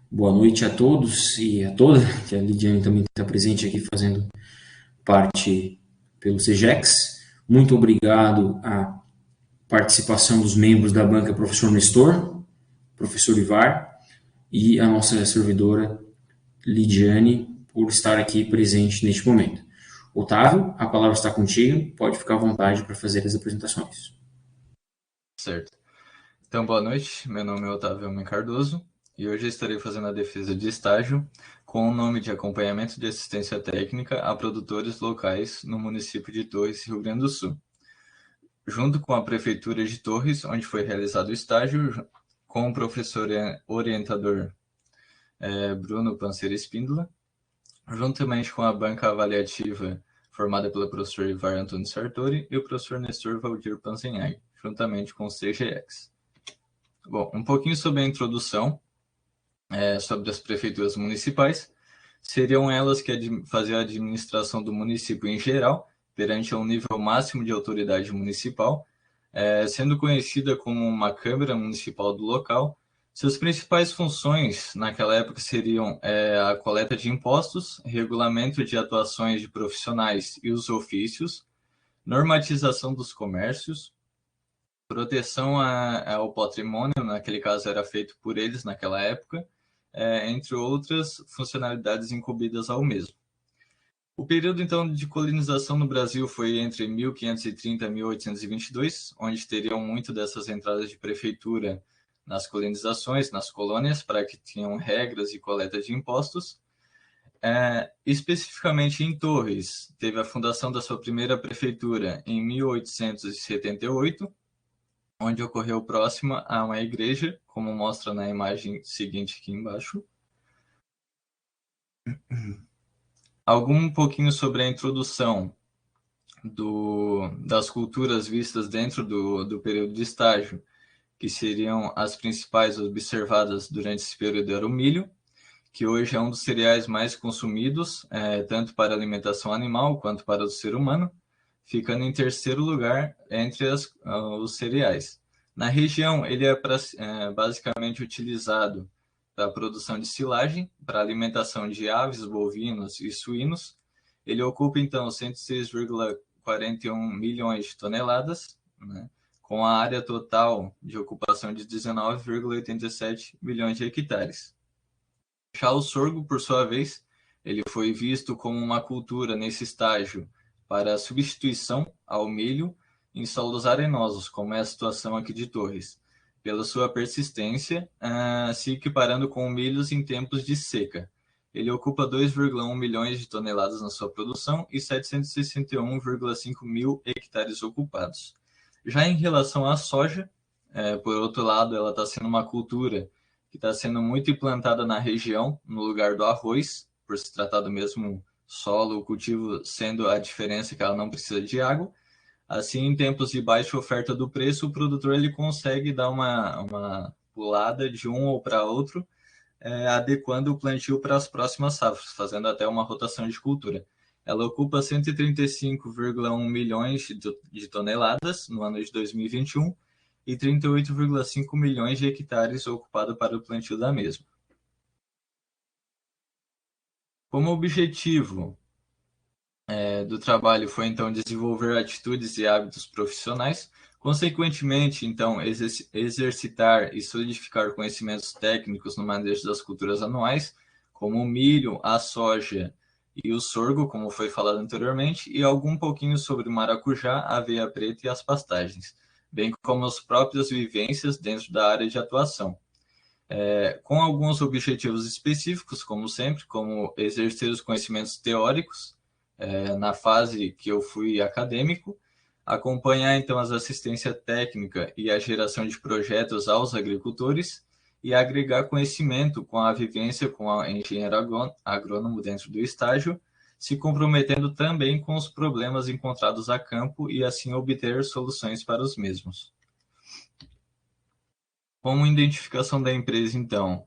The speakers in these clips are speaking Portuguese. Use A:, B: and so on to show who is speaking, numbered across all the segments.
A: Boa noite a todos e a todas, que a Lidiane também está presente aqui fazendo parte pelo CEGEX. Muito obrigado à participação dos membros da banca Professor Nestor, Professor Ivar e a nossa servidora Lidiane por estar aqui presente neste momento. Otávio, a palavra está contigo, pode ficar à vontade para fazer as apresentações.
B: Certo. Então, boa noite. Meu nome é Otávio Almen Cardoso e hoje estarei fazendo a defesa de estágio com o nome de Acompanhamento de Assistência Técnica a Produtores Locais no município de Torres, Rio Grande do Sul. Junto com a Prefeitura de Torres, onde foi realizado o estágio, com o professor orientador Bruno Panceira Espíndola, juntamente com a banca avaliativa formada pelo professor Ivar Antônio Sartori e o professor Nestor Valdir Panzenhag, juntamente com o CGX. Bom, um pouquinho sobre a introdução, sobre as prefeituras municipais. Seriam elas que faziam a administração do município em geral, perante a um nível máximo de autoridade municipal, sendo conhecida como uma Câmara Municipal do local. Suas principais funções naquela época seriam a coleta de impostos, regulamento de atuações de profissionais e os ofícios, normatização dos comércios, proteção ao patrimônio, naquele caso era feito por eles naquela época, entre outras funcionalidades incumbidas ao mesmo. O período, então, de colonização no Brasil foi entre 1530 e 1822, onde teriam muito dessas entradas de prefeitura nas colonizações, nas colônias, para que tinham regras e coleta de impostos. Especificamente em Torres, teve a fundação da sua primeira prefeitura em 1878, onde ocorreu próxima a uma igreja, como mostra na imagem seguinte aqui embaixo. Um pouquinho sobre a introdução das culturas vistas dentro do período de estágio, que seriam as principais observadas durante esse período era o milho, que hoje é um dos cereais mais consumidos, tanto para alimentação animal quanto para o ser humano, ficando em terceiro lugar entre os cereais. Na região, ele é basicamente utilizado para a produção de silagem, para a alimentação de aves, bovinos e suínos. Ele ocupa, então, 106,41 milhões de toneladas, né, com a área total de ocupação de 19,87 milhões de hectares. Já o sorgo, por sua vez, ele foi visto como uma cultura nesse estágio para substituição ao milho em solos arenosos, como é a situação aqui de Torres, pela sua persistência, se equiparando com milhos em tempos de seca. Ele ocupa 2,1 milhões de toneladas na sua produção e 761,5 mil hectares ocupados. Já em relação à soja, por outro lado, ela está sendo uma cultura que está sendo muito implantada na região, no lugar do arroz, por se tratar do mesmo solo, o cultivo sendo a diferença que ela não precisa de água. Assim, em tempos de baixa oferta do preço, o produtor ele consegue dar uma pulada de um ou para outro, adequando o plantio para as próximas safras, fazendo até uma rotação de cultura. Ela ocupa 135,1 milhões de toneladas no ano de 2021 e 38,5 milhões de hectares ocupados para o plantio da mesma. Como objetivo do trabalho foi, então, desenvolver atitudes e hábitos profissionais, consequentemente, então, exercitar e solidificar conhecimentos técnicos no manejo das culturas anuais, como o milho, a soja e o sorgo, como foi falado anteriormente, e algum pouquinho sobre o maracujá, a aveia preta e as pastagens, bem como as próprias vivências dentro da área de atuação. Com alguns objetivos específicos, como sempre, como exercer os conhecimentos teóricos, na fase que eu fui acadêmico, acompanhar então as assistência técnica e a geração de projetos aos agricultores e agregar conhecimento com a vivência com a engenheiro agrônomo dentro do estágio, se comprometendo também com os problemas encontrados a campo e assim obter soluções para os mesmos. Como identificação da empresa, então,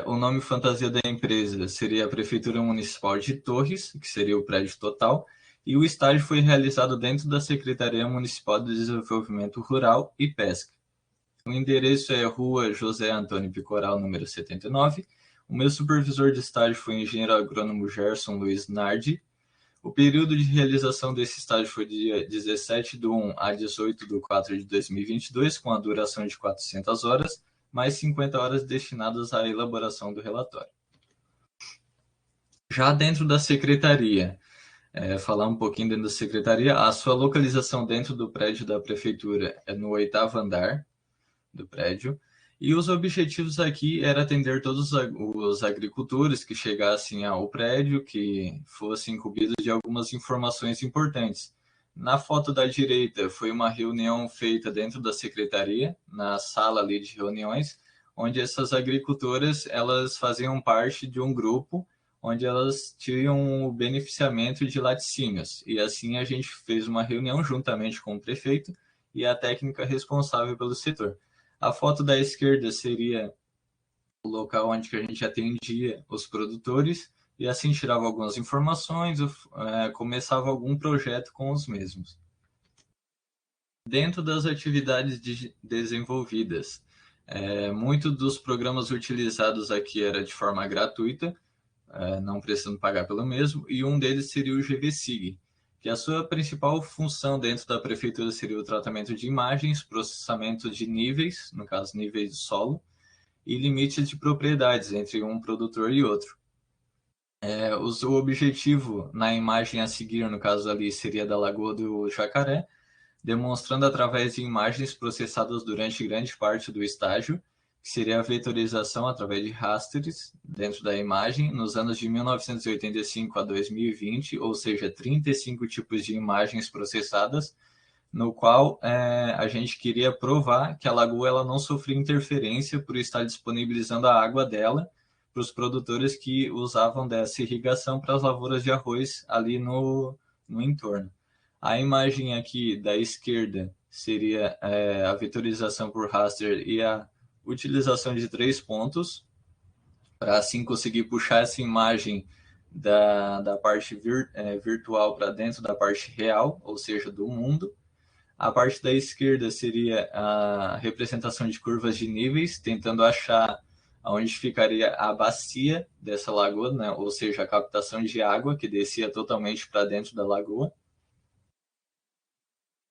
B: o nome fantasia da empresa seria a Prefeitura Municipal de Torres, que seria o prédio total, e o estágio foi realizado dentro da Secretaria Municipal de Desenvolvimento Rural e Pesca. O endereço é Rua José Antônio Picoral, número 79, O meu supervisor de estágio foi o engenheiro agrônomo Gerson Luiz Nardi. O período de realização desse estágio foi de dia 17/1 a 18/4 de 2022, com a duração de 400 horas, mais 50 horas destinadas à elaboração do relatório. Já dentro da secretaria, falar um pouquinho dentro da secretaria, a sua localização dentro do prédio da prefeitura é no 8º andar do prédio, e os objetivos aqui era atender todos os agricultores que chegassem ao prédio, que fossem incumbidos de algumas informações importantes. Na foto da direita foi uma reunião feita dentro da secretaria, na sala ali de reuniões, onde essas agricultoras elas faziam parte de um grupo onde elas tinham o beneficiamento de laticínios. E assim a gente fez uma reunião juntamente com o prefeito e a técnica responsável pelo setor. A foto da esquerda seria o local onde a gente atendia os produtores e assim tirava algumas informações, começava algum projeto com os mesmos. Dentro das atividades desenvolvidas, muitos dos programas utilizados aqui era de forma gratuita, não precisando pagar pelo mesmo, e um deles seria o GVSIG, que a sua principal função dentro da prefeitura seria o tratamento de imagens, processamento de níveis, no caso níveis de solo, e limites de propriedades entre um produtor e outro. O objetivo na imagem a seguir, no caso ali, seria da Lagoa do Jacaré, demonstrando através de imagens processadas durante grande parte do estágio, que seria a vetorização através de rasters dentro da imagem, nos anos de 1985 a 2020, ou seja, 35 tipos de imagens processadas, no qual a gente queria provar que a lagoa ela não sofria interferência por estar disponibilizando a água dela para os produtores que usavam dessa irrigação para as lavouras de arroz ali no entorno. A imagem aqui da esquerda seria a vetorização por raster e a utilização de 3 pontos, para assim conseguir puxar essa imagem da parte virtual para dentro da parte real, ou seja, do mundo. A parte da esquerda seria a representação de curvas de níveis, tentando achar onde ficaria a bacia dessa lagoa, né? Ou seja, a captação de água que descia totalmente para dentro da lagoa.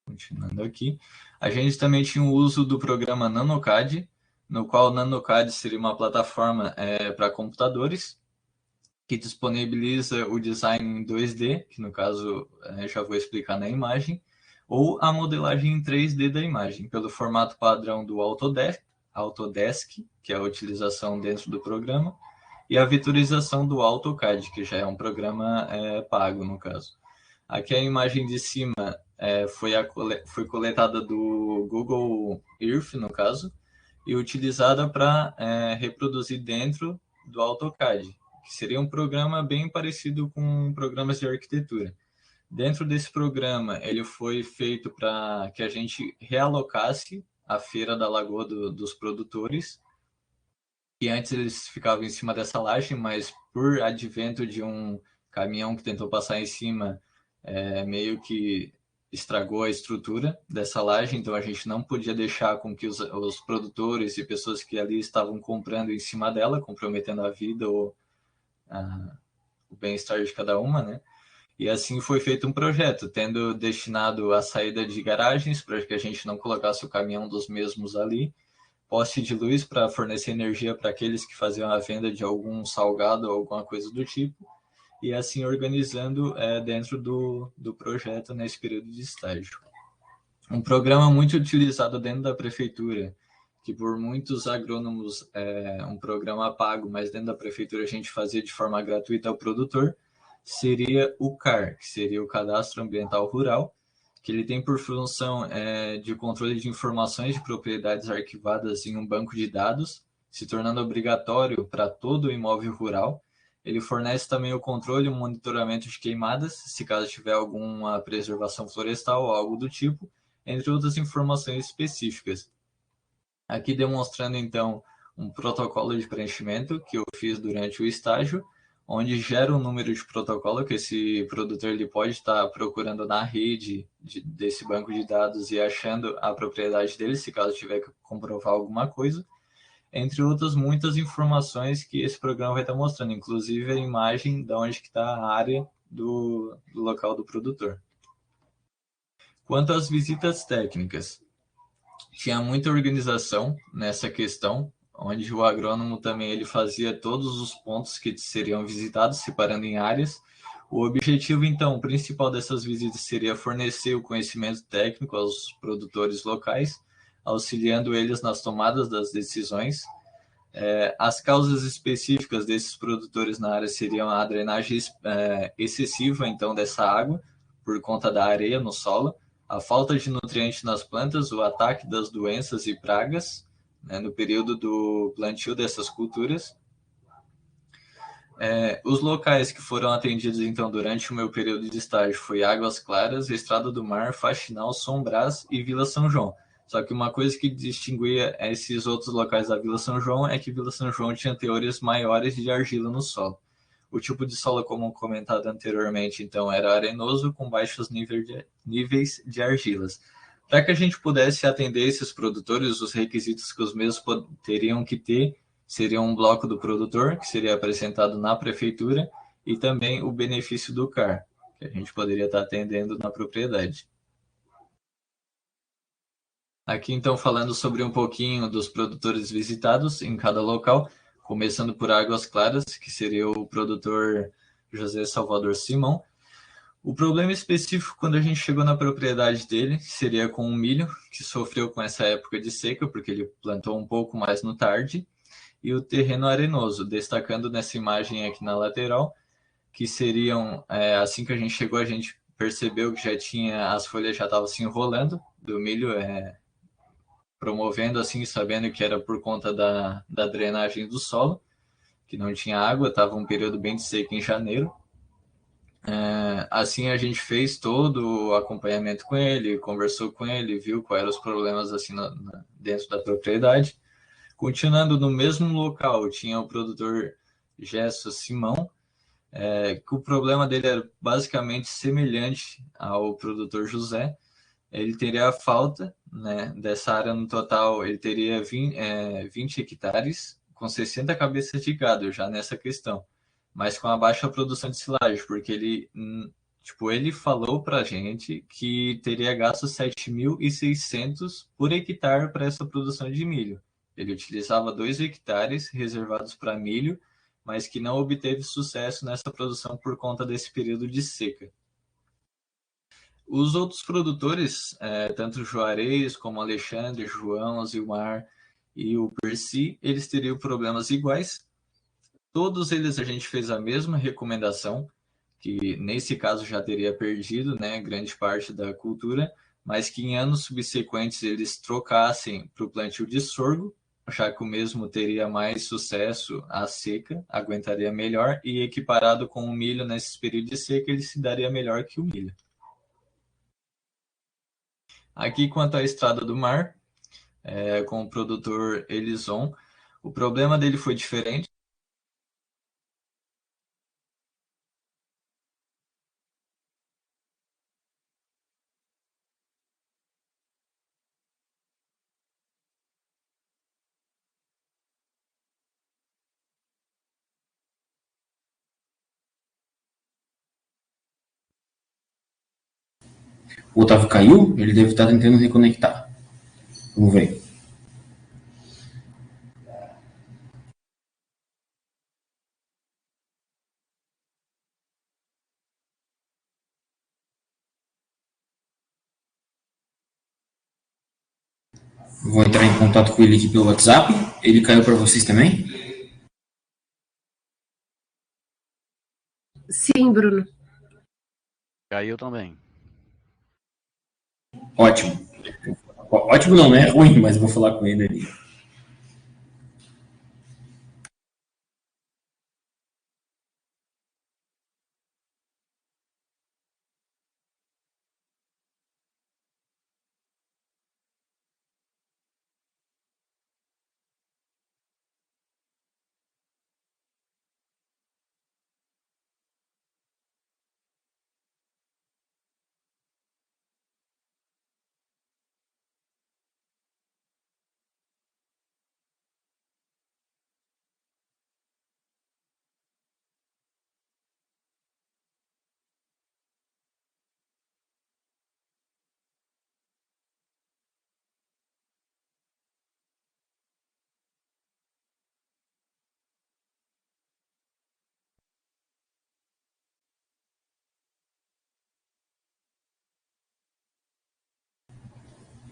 B: Continuando aqui. A gente também tinha o uso do programa NanoCAD, no qual o NanoCAD seria uma plataforma para computadores, que disponibiliza o design em 2D, que no caso já vou explicar na imagem, ou a modelagem em 3D da imagem, pelo formato padrão do Autodesk, que é a utilização dentro do programa, e a vetorização do AutoCAD, que já é um programa pago, no caso. Aqui a imagem de cima foi coletada do Google Earth, no caso, e utilizada para reproduzir dentro do AutoCAD, que seria um programa bem parecido com programas de arquitetura. Dentro desse programa, ele foi feito para que a gente realocasse a feira da Lagoa dos produtores, que antes eles ficavam em cima dessa laje, mas por advento de um caminhão que tentou passar em cima, meio que estragou a estrutura dessa laje, então a gente não podia deixar com que os produtores e pessoas que ali estavam comprando em cima dela, comprometendo a vida ou o bem-estar de cada uma, né? E assim foi feito um projeto, tendo destinado a saída de garagens para que a gente não colocasse o caminhão dos mesmos ali, poste de luz para fornecer energia para aqueles que faziam a venda de algum salgado ou alguma coisa do tipo, e assim organizando dentro do projeto nesse período de estágio. Um programa muito utilizado dentro da prefeitura, que por muitos agrônomos é um programa pago, mas dentro da prefeitura a gente fazia de forma gratuita ao produtor, seria o CAR, que seria o Cadastro Ambiental Rural, que ele tem por função de controle de informações de propriedades arquivadas em um banco de dados, se tornando obrigatório para todo o imóvel rural. Ele fornece também o controle e o monitoramento de queimadas, se caso tiver alguma preservação florestal ou algo do tipo, entre outras informações específicas. Aqui demonstrando, então, um protocolo de preenchimento que eu fiz durante o estágio, onde gera um número de protocolo que esse produtor ele pode estar procurando na rede desse banco de dados e achando a propriedade dele, se caso tiver que comprovar alguma coisa. entre outras muitas informações que esse programa vai estar mostrando, inclusive a imagem de onde está a área do local do produtor. Quanto às visitas técnicas, tinha muita organização nessa questão, onde o agrônomo também ele fazia todos os pontos que seriam visitados, separando em áreas. O objetivo, então, principal dessas visitas seria fornecer o conhecimento técnico aos produtores locais, auxiliando eles nas tomadas das decisões. As causas específicas desses produtores na área seriam a drenagem excessiva, então, dessa água, por conta da areia no solo, a falta de nutrientes nas plantas, o ataque das doenças e pragas, né, no período do plantio dessas culturas. Os locais que foram atendidos, então, durante o meu período de estágio foi Águas Claras, Estrada do Mar, Faxinal, São Brás e Vila São João. Só que uma coisa que distinguia esses outros locais da Vila São João é que Vila São João tinha teores maiores de argila no solo. O tipo de solo, como comentado anteriormente, então, era arenoso com baixos níveis de argilas. Para que a gente pudesse atender esses produtores, os requisitos que os mesmos teriam que ter seriam um bloco do produtor, que seria apresentado na prefeitura, e também o benefício do CAR, que a gente poderia estar atendendo na propriedade. Aqui, então, falando sobre um pouquinho dos produtores visitados em cada local, começando por Águas Claras, que seria o produtor José Salvador Simão. O problema específico, quando a gente chegou na propriedade dele, seria com o milho, que sofreu com essa época de seca, porque ele plantou um pouco mais no tarde, e o terreno arenoso, destacando nessa imagem aqui na lateral, que seriam, assim que a gente chegou, a gente percebeu que já tinha, as folhas já estavam se enrolando do milho, promovendo assim, sabendo que era por conta da drenagem do solo, que não tinha água, estava um período bem de seca em janeiro. Assim a gente fez todo o acompanhamento com ele, conversou com ele, viu quais eram os problemas assim dentro da propriedade. Continuando no mesmo local, tinha o produtor Gesso Simão, que o problema dele era basicamente semelhante ao produtor José. Ele teria a falta, né, dessa área no total, ele teria 20 hectares com 60 cabeças de gado já nessa questão, mas com a baixa produção de silagem, porque ele falou para a gente que teria gasto 7.600 por hectare para essa produção de milho. Ele utilizava 2 hectares reservados para milho, mas que não obteve sucesso nessa produção por conta desse período de seca. Os outros produtores, tanto o Juarez como Alexandre, João, Zilmar e o Percy, eles teriam problemas iguais. Todos eles a gente fez a mesma recomendação, que nesse caso já teria perdido, né, grande parte da cultura, mas que em anos subsequentes eles trocassem para o plantio de sorgo, já que o mesmo teria mais sucesso à seca, aguentaria melhor, e equiparado com o milho nesses períodos de seca, ele se daria melhor que o milho. Aqui, quanto à Estrada do Mar, com o produtor Elison, o problema dele foi diferente.
A: O Otávio caiu, ele deve estar tentando reconectar. Vamos ver. Vou entrar em contato com ele aqui pelo WhatsApp. Ele caiu para vocês também?
C: Sim, Bruno.
D: Caiu também.
A: Ótimo. Ótimo não é ruim, mas vou falar com ele ali.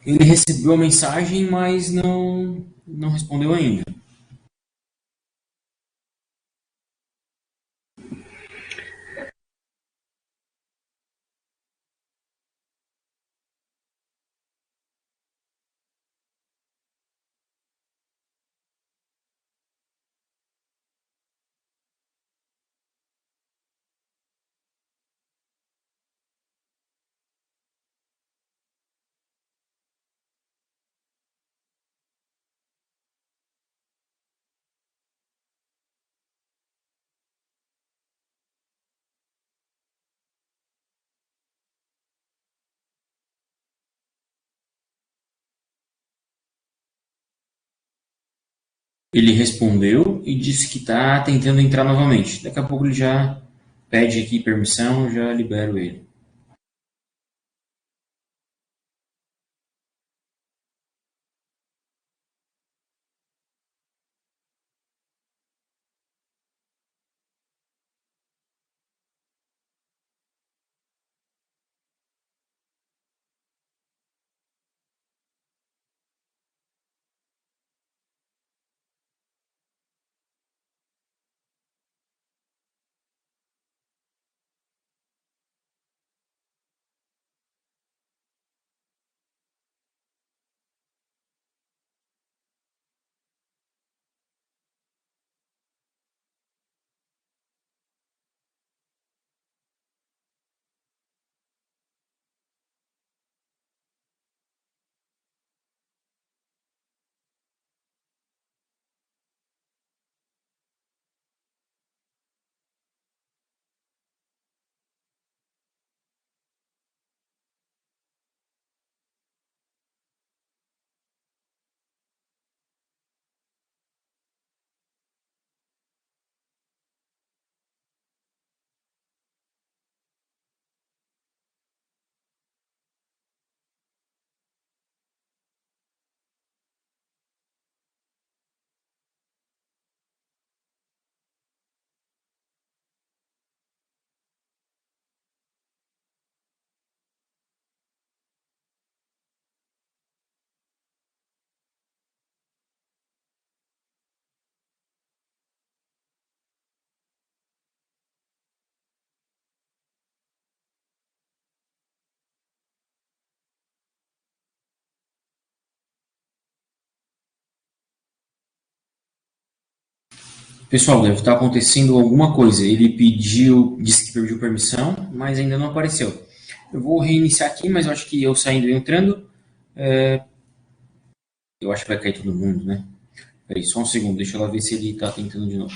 A: Ele recebeu a mensagem, mas não respondeu ainda. Ele respondeu e disse que está tentando entrar novamente. Daqui a pouco ele já pede aqui permissão, eu já libero ele. Pessoal, deve estar acontecendo alguma coisa. Ele disse que pediu permissão, mas ainda não apareceu. Eu vou reiniciar aqui, mas eu acho que eu saindo e entrando, eu acho que vai cair todo mundo, né? Peraí, só um segundo, deixa eu lá ver se ele está tentando de novo.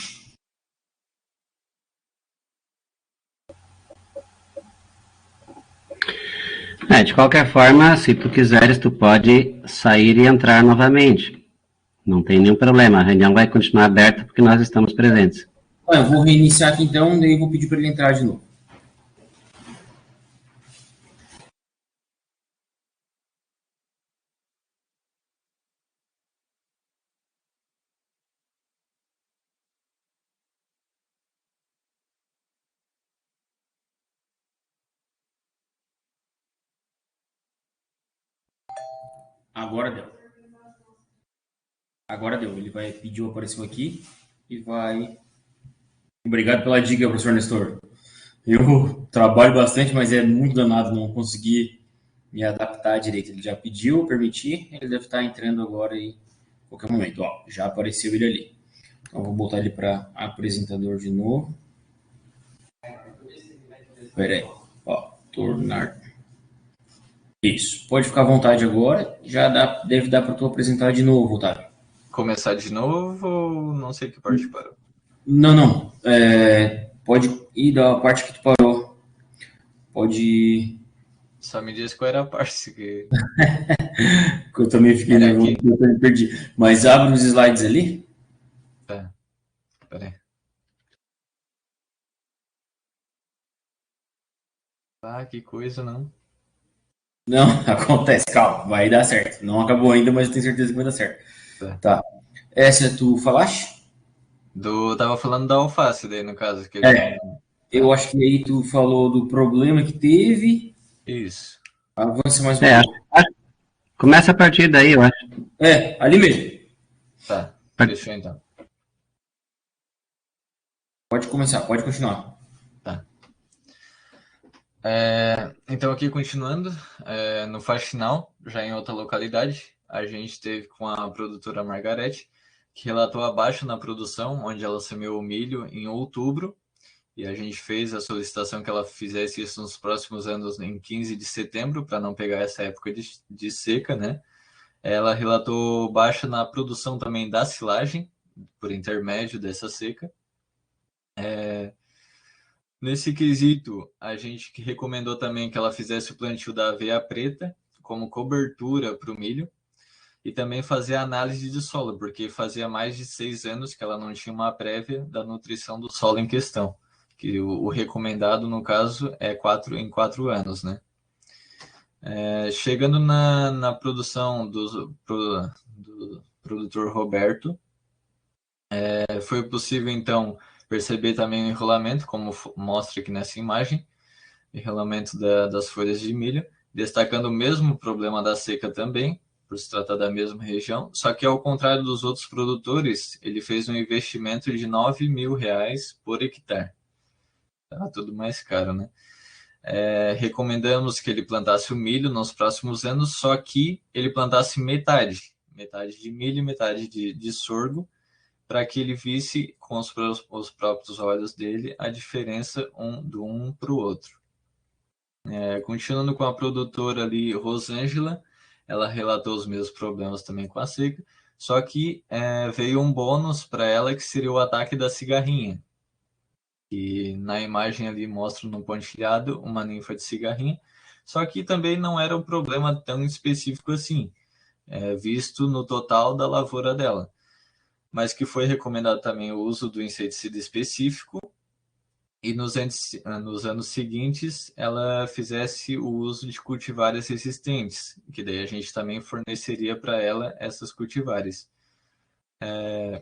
C: De qualquer forma, se tu quiseres, tu pode sair e entrar novamente. Não tem nenhum problema, a reunião vai continuar aberta porque nós estamos presentes.
A: Eu vou reiniciar aqui então, daí eu vou pedir para ele entrar de novo. Agora deu. Agora deu. Ele vai pedir, apareceu aqui e vai. Obrigado pela dica, professor Nestor. Eu trabalho bastante, mas é muito danado não conseguir me adaptar direito. Ele já pediu, permiti, ele deve estar entrando agora em qualquer momento. Ó, já apareceu ele ali. Então, vou botar ele para apresentador de novo. Espera aí. Ó, tornar. Isso. Pode ficar à vontade agora. Deve dar para tu apresentar de novo, Otávio.
B: Começar de novo ou não sei que parte parou?
A: Não. Pode ir da parte que tu parou. Pode.
B: Só me diz qual era a parte que.
A: Eu também fiquei nervoso, eu perdi. Mas abre os slides ali.
B: Tá. Peraí. Ah, que coisa, não.
A: Não, acontece, calma, vai dar certo. Não acabou ainda, mas eu tenho certeza que vai dar certo. Tá. Essa tu falaste?
B: Tava falando da alface daí, no caso. Que
A: eu acho que aí tu falou do problema que teve.
B: Isso.
A: Avança mais um pouco.
C: Começa a partir daí, eu acho.
A: Ali mesmo.
B: Tá, fechou então.
A: Pode começar, pode continuar.
B: Tá. Então aqui continuando, no Faxinal, já em outra localidade, a gente teve com a produtora Margarete, que relatou abaixo na produção, onde ela semeou o milho em outubro, e a gente fez a solicitação que ela fizesse isso nos próximos anos em 15 de setembro, para não pegar essa época de seca, né? Ela relatou baixa na produção também da silagem, por intermédio dessa seca. Nesse quesito, a gente recomendou também que ela fizesse o plantio da aveia preta como cobertura para o milho e também fazer análise de solo, porque fazia mais de 6 anos que ela não tinha uma prévia da nutrição do solo em questão, que o recomendado, no caso, é 4 anos, né? Chegando na produção do produtor Roberto, foi possível, então, perceber também o enrolamento, como mostra aqui nessa imagem, enrolamento das folhas de milho, destacando o mesmo problema da seca também, por se tratar da mesma região, só que ao contrário dos outros produtores, ele fez um investimento de R$9.000 por hectare. Tá tudo mais caro, né? Recomendamos que ele plantasse o milho nos próximos anos, só que ele plantasse metade de milho e metade de sorgo, para que ele visse com os próprios olhos dele a diferença do um para o outro. Continuando com a produtora ali, Rosângela, ela relatou os mesmos problemas também com a seca, só que veio um bônus para ela, que seria o ataque da cigarrinha, que na imagem ali mostra no pontilhado uma ninfa de cigarrinha, só que também não era um problema tão específico assim, visto no total da lavoura dela, mas que foi recomendado também o uso do inseticida específico, e nos anos seguintes ela fizesse o uso de cultivares resistentes, que daí a gente também forneceria para ela essas cultivares.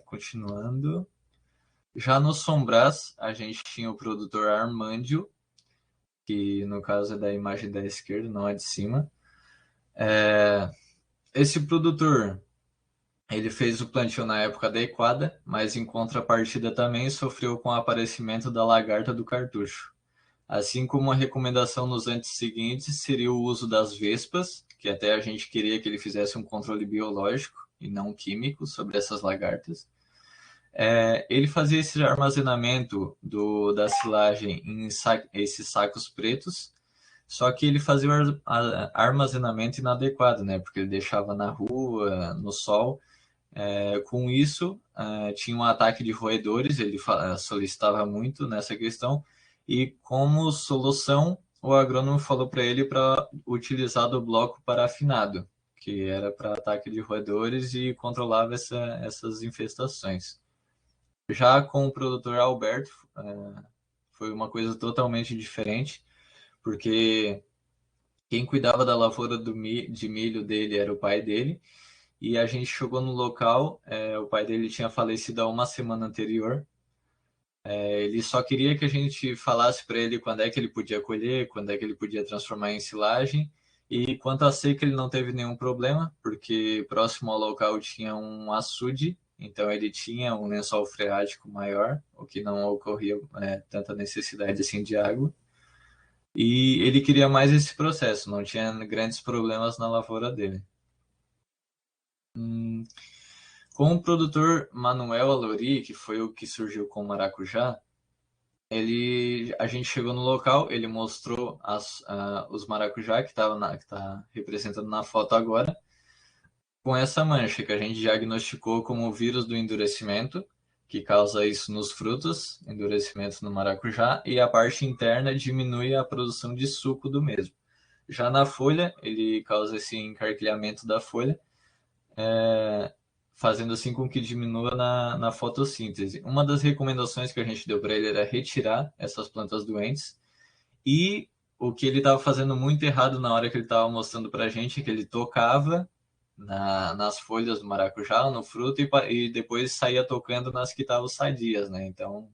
B: Continuando. Já no Sombrás, a gente tinha o produtor Armândio, que no caso é da imagem da esquerda, não é de cima. Esse produtor, ele fez o plantio na época adequada, mas em contrapartida também sofreu com o aparecimento da lagarta do cartucho. Assim como a recomendação nos anos seguintes seria o uso das vespas, que até a gente queria que ele fizesse um controle biológico e não químico sobre essas lagartas. Ele fazia esse armazenamento da silagem em esses sacos pretos, só que ele fazia o armazenamento inadequado, né? Porque ele deixava na rua, no sol. Com isso, tinha um ataque de roedores, ele solicitava muito nessa questão, e como solução, o agrônomo falou para ele para utilizar do bloco parafinado, que era para ataque de roedores e controlava essas infestações. Já com o produtor Alberto, foi uma coisa totalmente diferente, porque quem cuidava da lavoura de milho dele era o pai dele, e a gente chegou no local, o pai dele tinha falecido há uma semana anterior. Ele só queria que a gente falasse para ele quando é que ele podia colher, quando é que ele podia transformar em silagem, e quanto a seca ele não teve nenhum problema, porque próximo ao local tinha um açude, então ele tinha um lençol freático maior, o que não ocorria tanta necessidade assim de água. E ele queria mais esse processo, não tinha grandes problemas na lavoura dele. Com o produtor Manuel Alori, que foi o que surgiu com o maracujá, a gente chegou no local, ele mostrou os maracujá que está representando na foto agora, com essa mancha que a gente diagnosticou como o vírus do endurecimento, que causa isso nos frutos, endurecimento no maracujá, e a parte interna diminui a produção de suco do mesmo. Já na folha, ele causa esse encarquilhamento da folha, fazendo assim com que diminua na fotossíntese. Uma das recomendações que a gente deu para ele era retirar essas plantas doentes, e o que ele estava fazendo muito errado na hora que ele estava mostrando para a gente é que ele tocava nas folhas do maracujá, no fruto, e depois saía tocando nas que estavam sadias, né? Então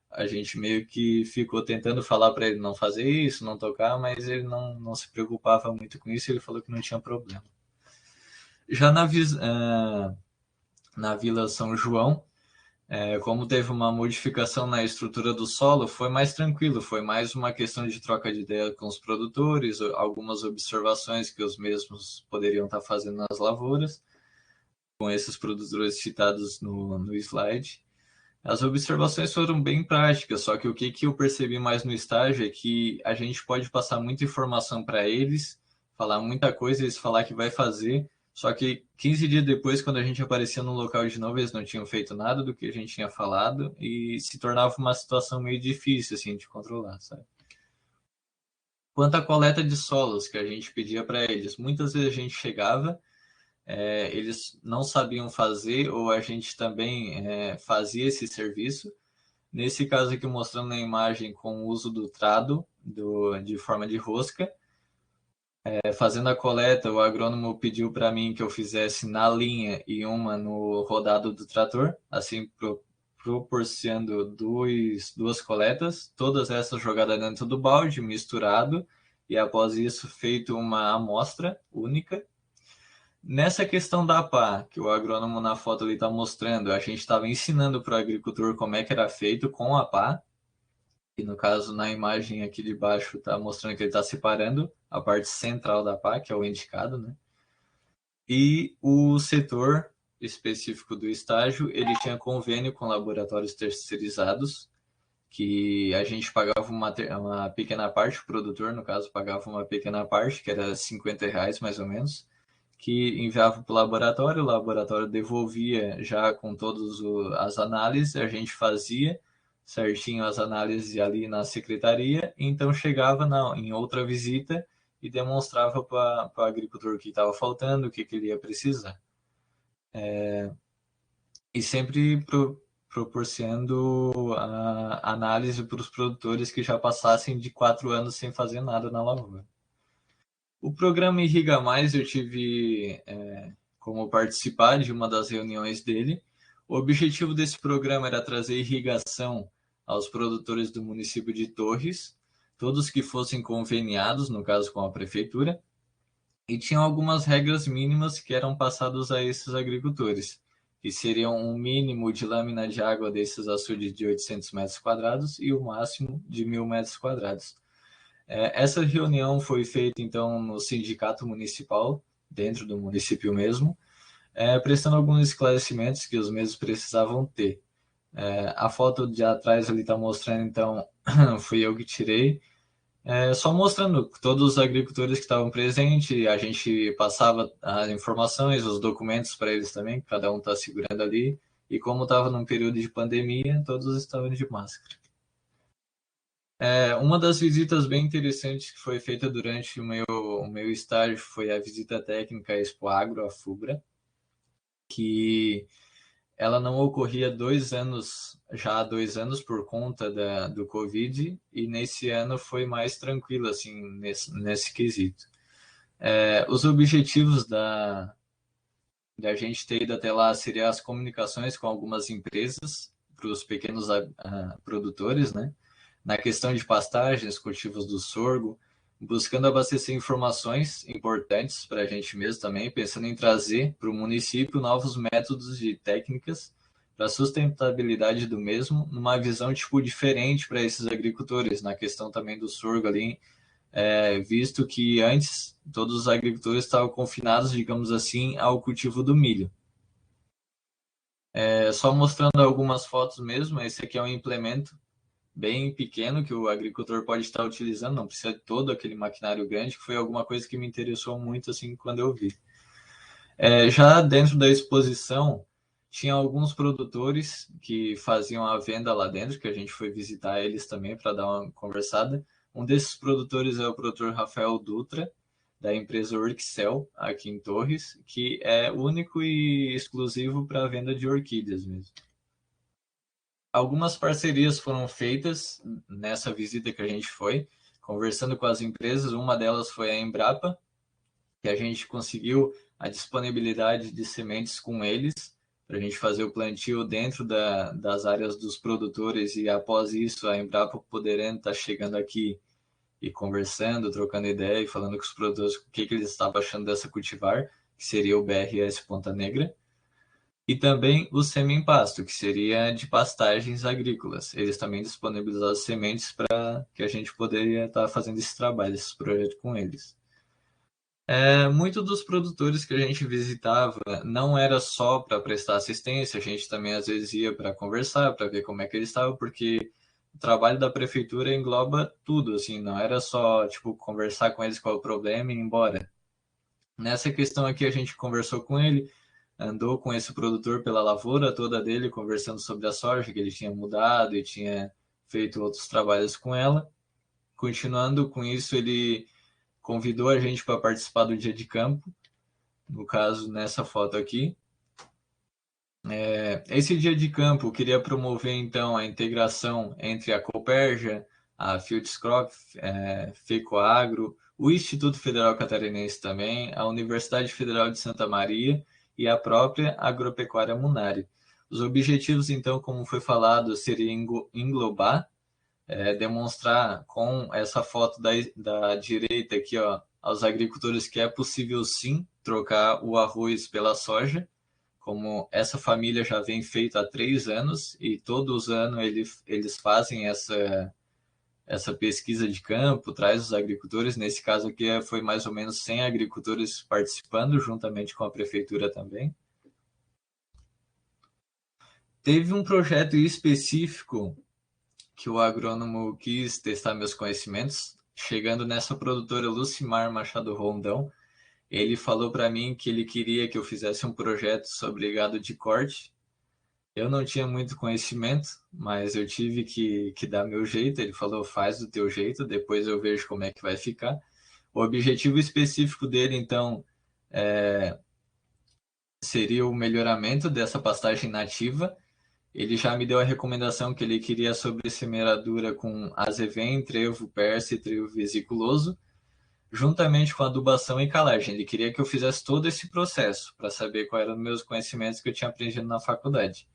B: a gente meio que ficou tentando falar para ele não fazer isso, não tocar, mas ele não se preocupava muito com isso, ele falou que não tinha problema. Já na Vila São João, como teve uma modificação na estrutura do solo, foi mais tranquilo, foi mais uma questão de troca de ideia com os produtores, algumas observações que os mesmos poderiam estar fazendo nas lavouras, com esses produtores citados no slide. As observações foram bem práticas, só que o que eu percebi mais no estágio é que a gente pode passar muita informação para eles, falar muita coisa, eles falar que vai fazer, só que 15 dias depois, quando a gente aparecia no local de novo, eles não tinham feito nada do que a gente tinha falado e se tornava uma situação meio difícil assim, de controlar, sabe? Quanto à coleta de solos que a gente pedia para eles, muitas vezes a gente chegava, eles não sabiam fazer ou a gente também fazia esse serviço. Nesse caso aqui, mostrando na imagem com o uso do trado de forma de rosca. Fazendo a coleta, o agrônomo pediu para mim que eu fizesse na linha e uma no rodado do trator, assim proporcionando duas coletas, todas essas jogadas dentro do balde, misturado, e após isso feito uma amostra única. Nessa questão da pá, que o agrônomo na foto ali está mostrando, a gente estava ensinando para o agricultor como é que era feito com a pá, e no caso, na imagem aqui de baixo, está mostrando que ele está separando a parte central da pá, que é o indicado, né? E o setor específico do estágio, ele tinha convênio com laboratórios terceirizados, que a gente pagava uma pequena parte, o produtor, no caso, pagava uma pequena parte, que era R$50 mais ou menos, que enviava para o laboratório devolvia já com todas as análises, a gente fazia certinho as análises ali na secretaria, então chegava em outra visita e demonstrava para o agricultor o que estava faltando, o que ele ia precisar. E sempre proporcionando a análise para os produtores que já passassem de 4 anos sem fazer nada na lavoura. O programa Irriga Mais, eu tive como participar de uma das reuniões dele. O objetivo desse programa era trazer irrigação aos produtores do município de Torres, todos que fossem conveniados, no caso com a prefeitura, e tinham algumas regras mínimas que eram passadas a esses agricultores, que seriam um mínimo de lâmina de água desses açudes de 800 metros quadrados e o máximo de 1.000 metros quadrados. Essa reunião foi feita, então, no sindicato municipal, dentro do município mesmo, prestando alguns esclarecimentos que os mesmos precisavam ter. A foto de atrás ali está mostrando, então, fui eu que tirei, só mostrando todos os agricultores que estavam presentes, a gente passava as informações, os documentos para eles também, cada um está segurando ali, e como estava num período de pandemia, todos estavam de máscara. Uma das visitas bem interessantes que foi feita durante o meu estágio foi a visita técnica à Expo Agro, a FUBRA, que ela não ocorria já há 2 anos por conta do Covid, e nesse ano foi mais tranquilo assim, nesse quesito. Os objetivos da gente ter ido até lá seriam as comunicações com algumas empresas, para os pequenos produtores, né? Na questão de pastagens, cultivos do sorgo, buscando abastecer informações importantes para a gente mesmo também, pensando em trazer para o município novos métodos e técnicas para a sustentabilidade do mesmo, numa visão diferente para esses agricultores, na questão também do sorgo ali, visto que antes todos os agricultores estavam confinados, digamos assim, ao cultivo do milho. Só mostrando algumas fotos mesmo, esse aqui é um implemento bem pequeno que o agricultor pode estar utilizando, não precisa de todo aquele maquinário grande, que foi alguma coisa que me interessou muito assim quando eu vi. Já dentro da exposição, tinha alguns produtores que faziam a venda lá dentro, que a gente foi visitar eles também para dar uma conversada. Um desses produtores é o produtor Rafael Dutra, da empresa Orquicel, aqui em Torres, que é único e exclusivo para a venda de orquídeas mesmo. Algumas parcerias foram feitas nessa visita que a gente foi, conversando com as empresas. Uma delas foi a Embrapa, que a gente conseguiu a disponibilidade de sementes com eles, para a gente fazer o plantio dentro das áreas dos produtores, e após isso a Embrapa poderendo estar chegando aqui e conversando, trocando ideia e falando com os produtores o que eles estavam achando dessa cultivar, que seria o BRS Ponta Negra, e também o Semi-Pasto, que seria de pastagens agrícolas. Eles também disponibilizaram sementes para que a gente poderia estar fazendo esse trabalho, esse projeto com eles. Muitos dos produtores que a gente visitava não era só para prestar assistência, a gente também às vezes ia para conversar, para ver como é que eles estavam, porque o trabalho da prefeitura engloba tudo, assim, não era só tipo conversar com eles qual é o problema e ir embora. Nessa questão aqui a gente conversou com ele, andou com esse produtor pela lavoura toda dele, conversando sobre a soja, que ele tinha mudado e tinha feito outros trabalhos com ela. Continuando com isso, ele convidou a gente para participar do dia de campo, no caso, nessa foto aqui. Esse dia de campo queria promover, então, a integração entre a Cooperja, a Fieldscrop, FECOAGRO, o Instituto Federal Catarinense também, a Universidade Federal de Santa Maria e a própria Agropecuária Munari. Os objetivos, então, como foi falado, seria englobar, demonstrar com essa foto da direita aqui, ó, aos agricultores que é possível sim trocar o arroz pela soja, como essa família já vem feito há 3 anos e todos os anos eles fazem essa pesquisa de campo, traz os agricultores, nesse caso aqui foi mais ou menos 100 agricultores participando, juntamente com a prefeitura também. Teve um projeto específico que o agrônomo quis testar meus conhecimentos, chegando nessa produtora Lucimar Machado Rondão. Ele falou para mim que ele queria que eu fizesse um projeto sobre gado de corte. Eu não tinha muito conhecimento, mas eu tive que dar meu jeito. Ele falou, faz do teu jeito, depois eu vejo como é que vai ficar. O objetivo específico dele, então, seria o melhoramento dessa pastagem nativa. Ele já me deu a recomendação que ele queria sobre semeadura com azevém, trevo, persa e trevo vesiculoso, juntamente com adubação e calagem. Ele queria que eu fizesse todo esse processo para saber quais eram os meus conhecimentos que eu tinha aprendido na faculdade.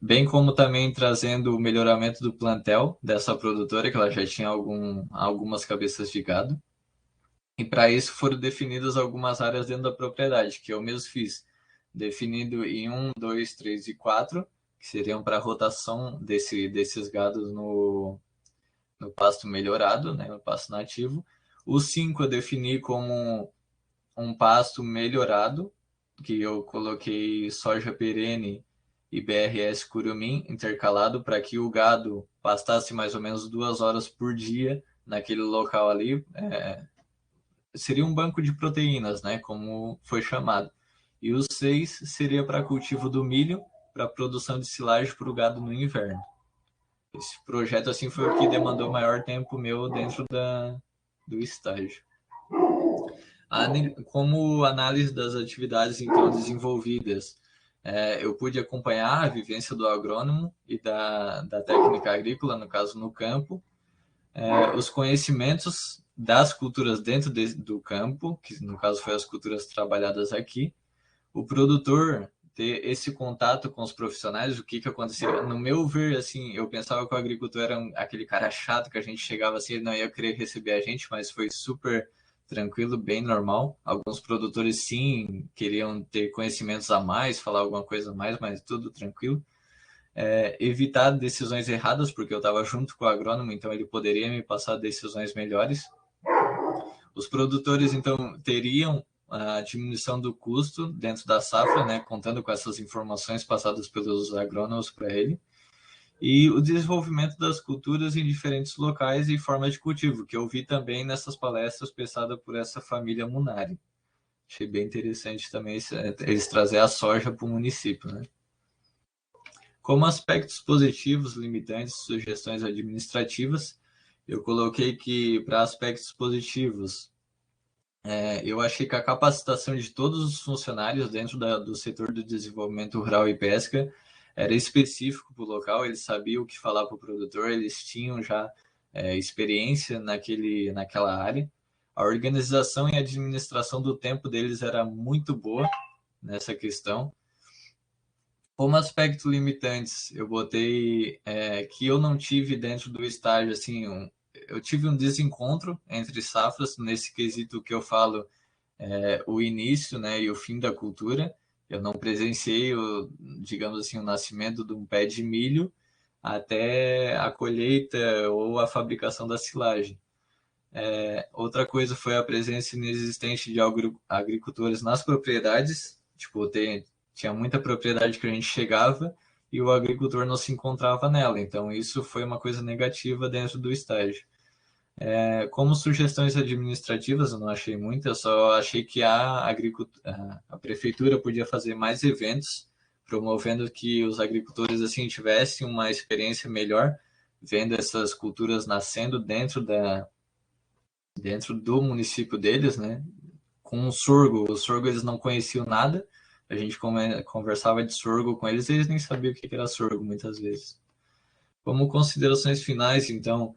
B: Bem como também trazendo o melhoramento do plantel dessa produtora, que ela já tinha algumas cabeças de gado. E para isso foram definidas algumas áreas dentro da propriedade, que eu mesmo fiz, definido em 1, 2, 3 e 4, que seriam para a rotação desses gados no pasto melhorado, né, no pasto nativo. O 5 eu defini como um pasto melhorado, que eu coloquei soja perene e BRS curumim intercalado para que o gado pastasse mais ou menos 2 horas por dia naquele local ali. Seria um banco de proteínas, né, como foi chamado. E o 6 seria para cultivo do milho, para produção de silagem para o gado no inverno. Esse projeto assim foi o que demandou maior tempo meu dentro do estágio. Como análise das atividades então desenvolvidas, eu pude acompanhar a vivência do agrônomo e da técnica agrícola, no caso no campo, os conhecimentos das culturas dentro do campo, que no caso foi as culturas trabalhadas aqui, o produtor ter esse contato com os profissionais, o que acontecia. No meu ver, assim, eu pensava que o agricultor era aquele cara chato que a gente chegava assim, ele não ia querer receber a gente, mas foi super tranquilo, bem normal. Alguns produtores sim queriam ter conhecimentos a mais, falar alguma coisa a mais, mas tudo tranquilo. Evitar decisões erradas, porque eu estava junto com o agrônomo, então ele poderia me passar decisões melhores. Os produtores, então, teriam a diminuição do custo dentro da safra, né, contando com essas informações passadas pelos agrônomos para ele, e o desenvolvimento das culturas em diferentes locais e formas de cultivo, que eu vi também nessas palestras pensadas por essa família Munari. Achei bem interessante também eles trazer a soja para o município, né? Como aspectos positivos, limitantes, sugestões administrativas, eu coloquei que para aspectos positivos, eu achei que a capacitação de todos os funcionários dentro do setor do desenvolvimento rural e pesca era específico para o local, eles sabiam o que falar para o produtor, eles tinham já experiência naquela área. A organização e administração do tempo deles era muito boa nessa questão. Como aspecto limitantes, eu botei que eu não tive dentro do estágio, assim, eu tive um desencontro entre safras, nesse quesito que eu falo, o início, né, e o fim da cultura. Eu não presenciei, digamos assim, o nascimento de um pé de milho até a colheita ou a fabricação da silagem. Outra coisa foi a presença inexistente de agricultores nas propriedades. Tipo, tinha muita propriedade que a gente chegava e o agricultor não se encontrava nela. Então, isso foi uma coisa negativa dentro do estágio. Como sugestões administrativas, eu não achei muito, eu só achei que a prefeitura podia fazer mais eventos, promovendo que os agricultores assim tivessem uma experiência melhor, vendo essas culturas nascendo dentro do município deles, né? Com o sorgo eles não conheciam nada, a gente conversava de sorgo com eles e eles nem sabiam o que era sorgo, muitas vezes. Como considerações finais, então,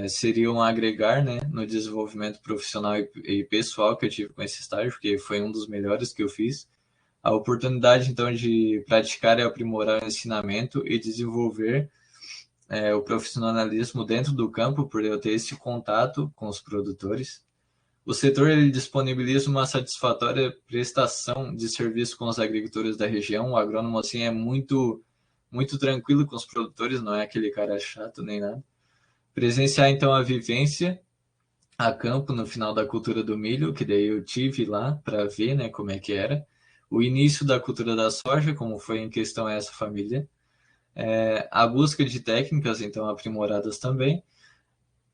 B: seriam agregar, né, no desenvolvimento profissional e pessoal que eu tive com esse estágio, porque foi um dos melhores que eu fiz, a oportunidade, então, de praticar e aprimorar o ensinamento e desenvolver o profissionalismo dentro do campo, por eu ter esse contato com os produtores. O setor ele disponibiliza uma satisfatória prestação de serviço com os agricultores da região. O agrônomo assim, é muito tranquilo com os produtores, não é aquele cara chato nem nada. Presenciar, então, a vivência a campo no final da cultura do milho, que daí eu tive lá para ver, né, como é que era. O início da cultura da soja, como foi em questão essa família. A busca de técnicas, então, aprimoradas também.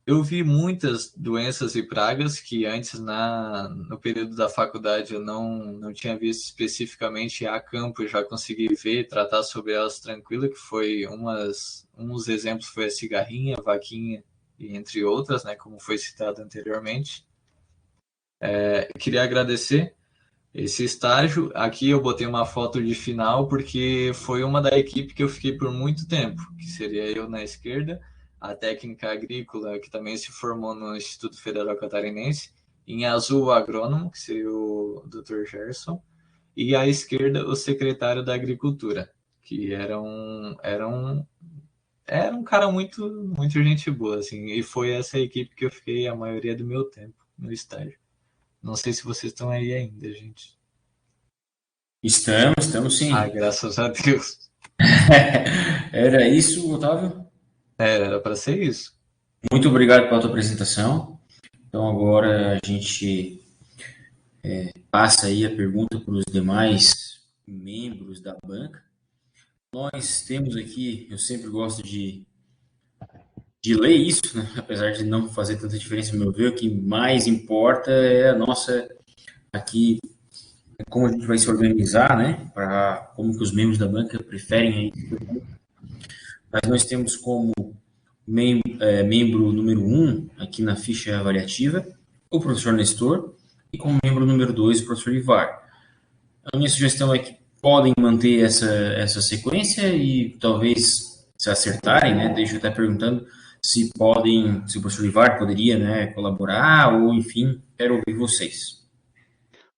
B: Eu vi muitas doenças e pragas que antes, no período da faculdade, eu não tinha visto especificamente a campo, eu já consegui ver, tratar sobre elas tranquilo, que foi uns exemplos foi a cigarrinha, a vaquinha, e entre outras, né, como foi citado anteriormente. Eu queria agradecer esse estágio. Aqui eu botei uma foto de final, porque foi uma da equipe que eu fiquei por muito tempo, que seria eu na esquerda, a técnica agrícola, que também se formou no Instituto Federal Catarinense, em azul o agrônomo, que seria o Dr. Gerson, e à esquerda o secretário da Agricultura, que era um cara muito gente boa, assim, e foi essa equipe que eu fiquei a maioria do meu tempo no estágio. Não sei se vocês estão aí ainda, gente.
A: Estamos sim.
B: Graças a Deus.
A: Era isso, Otávio?
B: Era para ser isso.
A: Muito obrigado pela tua apresentação. Então agora a gente passa aí a pergunta para os demais membros da banca. Nós temos aqui, eu sempre gosto de ler isso, né? Apesar de não fazer tanta diferença no meu ver, o que mais importa é a nossa aqui, como a gente vai se organizar, né? Para como que os membros da banca preferem aí. Mas nós temos como membro número 1 aqui na ficha avaliativa o professor Nestor e como membro número 2 o professor Ivar. A minha sugestão é que podem manter essa sequência e talvez se acertarem, né? Deixo até perguntando se o professor Ivar poderia, né, colaborar ou, enfim, quero ouvir vocês.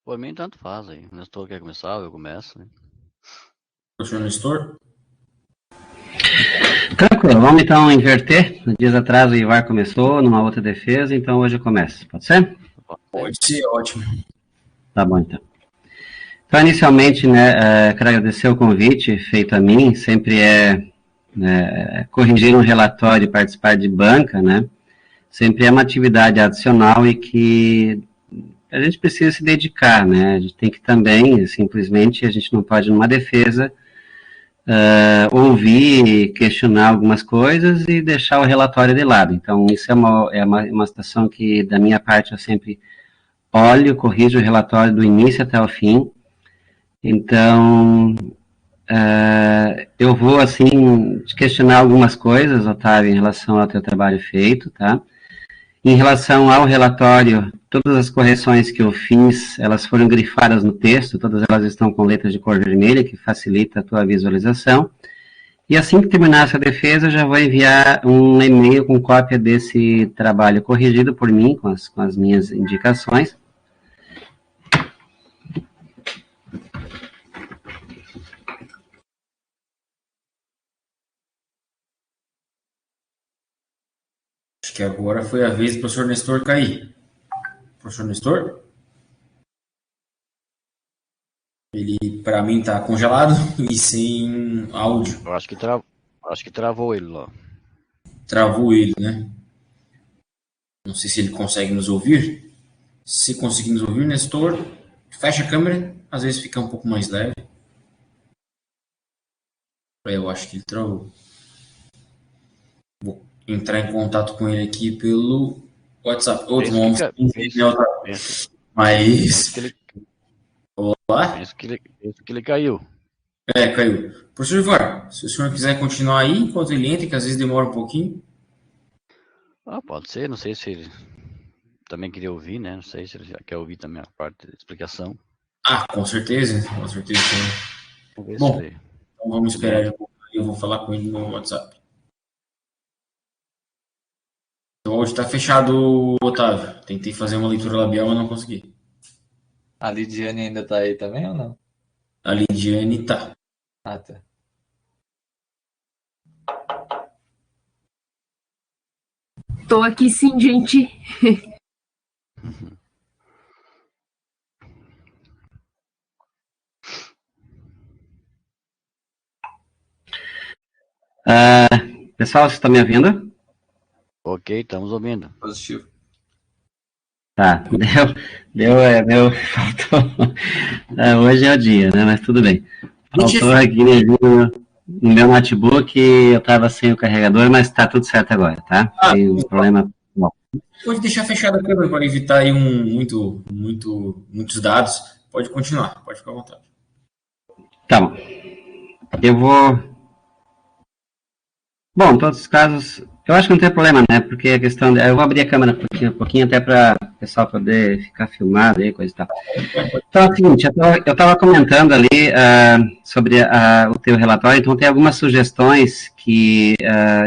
D: Por mim, tanto faz aí. O Nestor quer começar, eu começo. Né?
A: Professor Nestor?
C: Tranquilo, vamos então inverter. No dias atrás o Ivar começou numa outra defesa, então hoje eu começo. Pode ser?
A: Pode ser, ótimo.
C: Tá bom, então. Então, inicialmente, né, quero agradecer o convite feito a mim. Sempre corrigir um relatório e participar de banca, né? Sempre é uma atividade adicional e que a gente precisa se dedicar, né? A gente tem que também, simplesmente, a gente não pode, numa defesa, ouvir, questionar algumas coisas e deixar o relatório de lado. Então, isso é uma situação que, da minha parte, eu sempre olho, corrijo o relatório do início até o fim. Então, eu vou, assim, te questionar algumas coisas, Otávio, em relação ao teu trabalho feito, tá? Em relação ao relatório, todas as correções que eu fiz, elas foram grifadas no texto, todas elas estão com letras de cor vermelha, que facilita a tua visualização. E assim que terminar essa defesa, eu já vou enviar um e-mail com cópia desse trabalho corrigido por mim, com as minhas indicações.
A: Acho que agora foi a vez do professor Nestor cair. Professor Nestor? Ele, para mim, tá congelado e sem áudio.
D: Eu acho que travou ele lá.
A: Travou ele, né? Não sei se ele consegue nos ouvir. Se conseguir nos ouvir, Nestor, fecha a câmera. Às vezes fica um pouco mais leve. Eu acho que ele travou. Vou entrar em contato com ele aqui pelo WhatsApp. Outro nome, mas... Olá?
D: Penso que ele caiu.
A: Caiu. Professor Ivar, se o senhor quiser continuar aí, enquanto ele entra, que às vezes demora um pouquinho.
D: Pode ser, não sei se ele também queria ouvir, né? Não sei se ele já quer ouvir também a parte da explicação.
A: Com certeza. Com certeza.
D: Vamos ver
A: Bom,
D: se ele...
A: então vamos esperar um pouco. Eu vou falar com ele no WhatsApp. Então, hoje está fechado, Otávio. Tentei fazer uma leitura labial, mas não consegui.
B: A Lidiane ainda está aí também ou não?
A: A Lidiane tá.
B: Tá.
E: Tô aqui sim, gente.
C: Pessoal, vocês estão me ouvindo?
D: Ok, estamos ouvindo.
B: Positivo.
C: Tá, faltou. Hoje é o dia, né? Mas tudo bem. Faltou aqui no meu notebook, eu estava sem o carregador, mas está tudo certo agora, tá? Tem um problema. Bom.
A: Pode deixar fechada a câmera para evitar aí muitos dados. Pode continuar, pode ficar à vontade.
C: Tá bom. Eu vou... Bom, em todos os casos, eu acho que não tem problema, né? Porque a questão... Eu vou abrir a câmera um pouquinho até para o pessoal poder ficar filmado aí, coisa e tal. Então, é o seguinte, eu estava comentando ali sobre o teu relatório, então tem algumas sugestões que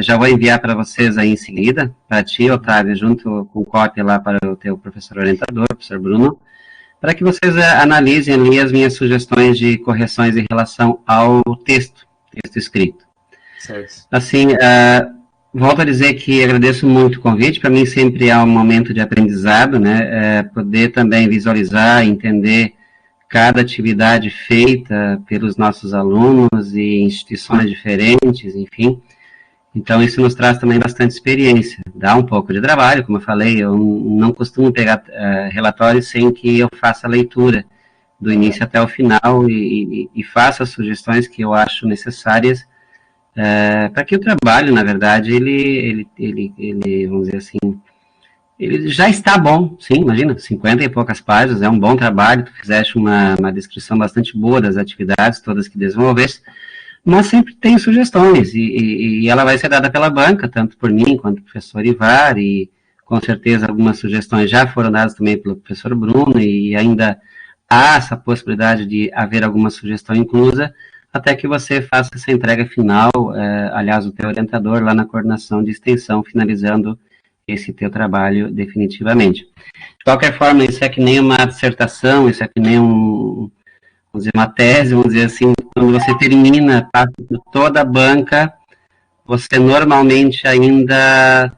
C: já vou enviar para vocês aí em seguida, para ti, Otávio, junto com cópia lá para o teu professor orientador, professor Bruno, para que vocês analisem ali as minhas sugestões de correções em relação ao texto escrito.
B: Certo.
C: Assim, volto a dizer que agradeço muito o convite, para mim sempre é um momento de aprendizado, né, poder também visualizar, entender cada atividade feita pelos nossos alunos e instituições diferentes, enfim, então isso nos traz também bastante experiência, dá um pouco de trabalho, como eu falei, eu não costumo pegar relatórios sem que eu faça a leitura do início até o final e faça as sugestões que eu acho necessárias para que o trabalho, na verdade, ele, vamos dizer assim, ele já está bom, sim, imagina, 50 e poucas páginas, é um bom trabalho, tu fizeste uma descrição bastante boa das atividades todas que desenvolveste, mas sempre tem sugestões, e ela vai ser dada pela banca, tanto por mim quanto pelo professor Ivar, e com certeza algumas sugestões já foram dadas também pelo professor Bruno, e ainda há essa possibilidade de haver alguma sugestão inclusa, até que você faça essa entrega final, aliás, o teu orientador lá na coordenação de extensão, finalizando esse teu trabalho definitivamente. De qualquer forma, isso é que nem uma dissertação, isso é que nem vamos dizer, uma tese, vamos dizer assim, quando você termina, passa por toda a banca, você normalmente ainda,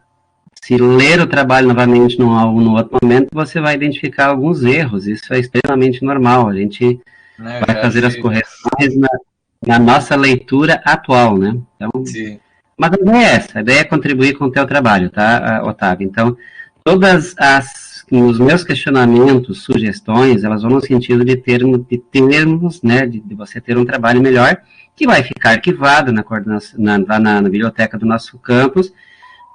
C: se ler o trabalho novamente no outro momento, você vai identificar alguns erros, isso é extremamente normal, a gente vai fazer as correções na nossa leitura atual, né? Então,
B: sim.
C: Mas a ideia é essa, a ideia é contribuir com o teu trabalho, tá, Otávio? Então, os meus questionamentos, sugestões, elas vão no sentido de termos, né, de você ter um trabalho melhor, que vai ficar arquivado na coordenação, lá na biblioteca do nosso campus,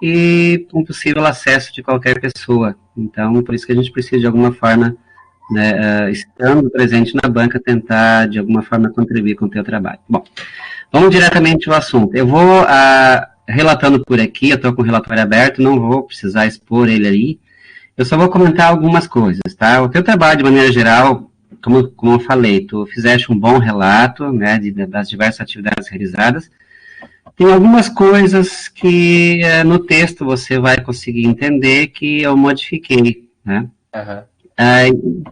C: e com possível acesso de qualquer pessoa. Então, por isso que a gente precisa, de alguma forma, né, estando presente na banca, tentar, de alguma forma, contribuir com o teu trabalho. Bom, vamos diretamente ao assunto. Eu vou, relatando por aqui, eu estou com o relatório aberto, não vou precisar expor ele aí, eu só vou comentar algumas coisas, tá? O teu trabalho, de maneira geral, como eu falei, tu fizeste um bom relato, né, das diversas atividades realizadas. Tem algumas coisas que no texto você vai conseguir entender que eu modifiquei, né?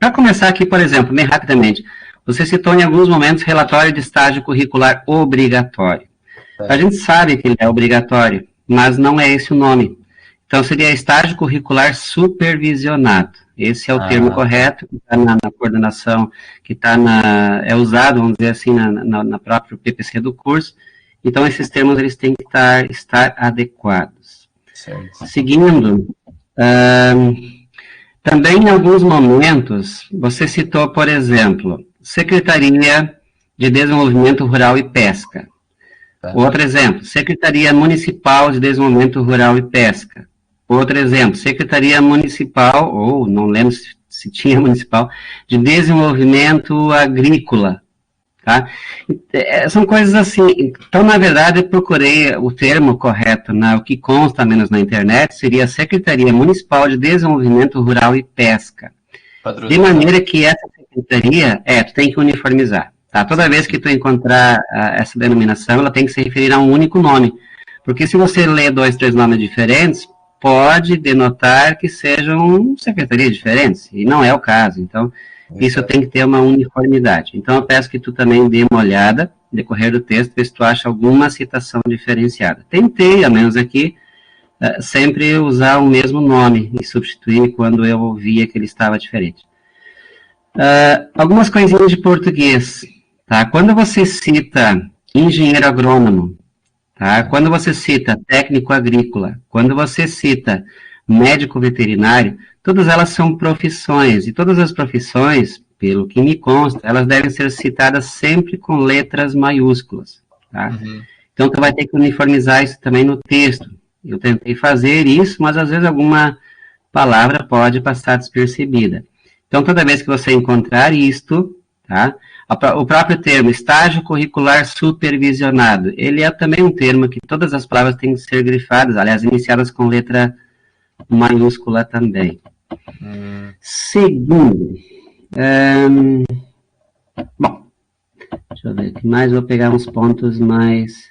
C: Para começar aqui, por exemplo, bem rapidamente, você citou em alguns momentos relatório de estágio curricular obrigatório. A gente sabe que ele é obrigatório, mas não é esse o nome. Então, seria estágio curricular supervisionado. Esse é o termo correto, que está na coordenação, que está é usado, vamos dizer assim, na própria PPC do curso. Então, esses termos, eles têm que estar adequados.
B: Certo.
C: Seguindo, também em alguns momentos, você citou, por exemplo, Secretaria de Desenvolvimento Rural e Pesca. Outro exemplo, Secretaria Municipal de Desenvolvimento Rural e Pesca. Outro exemplo, Secretaria Municipal, ou não lembro se tinha municipal, de Desenvolvimento Agrícola. Tá? São coisas assim. Então, na verdade, eu procurei o termo correto, o que consta menos na internet, seria Secretaria Municipal de Desenvolvimento Rural e Pesca. De maneira que essa secretaria, tu tem que uniformizar. Tá? Toda vez que tu encontrar essa denominação, ela tem que se referir a um único nome. Porque se você lê 2, 3 nomes diferentes, pode denotar que sejam secretarias diferentes, e não é o caso. Então, isso tem que ter uma uniformidade. Então, eu peço que tu também dê uma olhada, no decorrer do texto, ver se tu acha alguma citação diferenciada. Tentei, ao menos aqui, sempre usar o mesmo nome e substituir quando eu via que ele estava diferente. Algumas coisinhas de português. Tá? Quando você cita engenheiro agrônomo, tá? Quando você cita técnico agrícola, quando você cita médico veterinário, todas elas são profissões, e todas as profissões, pelo que me consta, elas devem ser citadas sempre com letras maiúsculas. Tá? Então, tu vai ter que uniformizar isso também no texto. Eu tentei fazer isso, mas às vezes alguma palavra pode passar despercebida. Então, toda vez que você encontrar isto, tá? O próprio termo estágio curricular supervisionado, ele é também um termo que todas as palavras têm que ser grifadas, aliás, iniciadas com letra maiúscula também. Segundo, bom, deixa eu ver aqui mais, vou pegar uns pontos mais...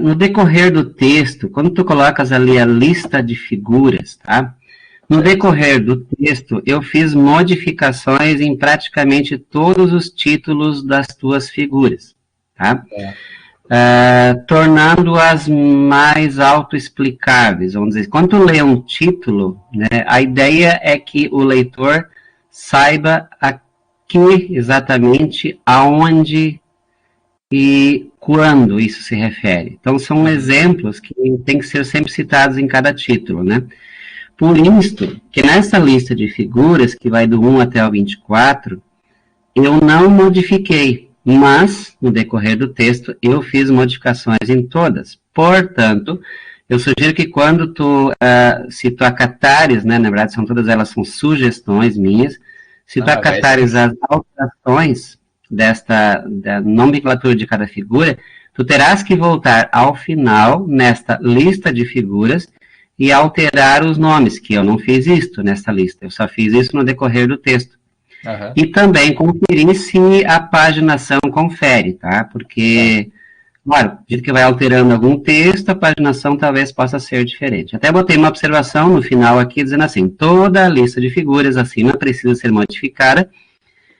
C: no decorrer do texto, quando tu colocas ali a lista de figuras, tá? No decorrer do texto, eu fiz modificações em praticamente todos os títulos das tuas figuras, tá? Tornando-as mais autoexplicáveis, vamos dizer. Quando tu lê um título, né, a ideia é que o leitor saiba aqui exatamente aonde e quando isso se refere. Então, são exemplos que têm que ser sempre citados em cada título, né? Por isso, que nessa lista de figuras, que vai do 1 até o 24, eu não modifiquei, mas, no decorrer do texto, eu fiz modificações em todas. Portanto, eu sugiro que quando se tu acatares, né, na verdade, todas elas são sugestões minhas, se tu acatares as alterações da nomenclatura de cada figura, tu terás que voltar ao final, nesta lista de figuras, e alterar os nomes, que eu não fiz isto nessa lista, eu só fiz isso no decorrer do texto. E também conferir se a paginação confere, tá? Porque, claro, do jeito que vai alterando algum texto, a paginação talvez possa ser diferente. Até botei uma observação no final aqui, dizendo assim, toda a lista de figuras acima precisa ser modificada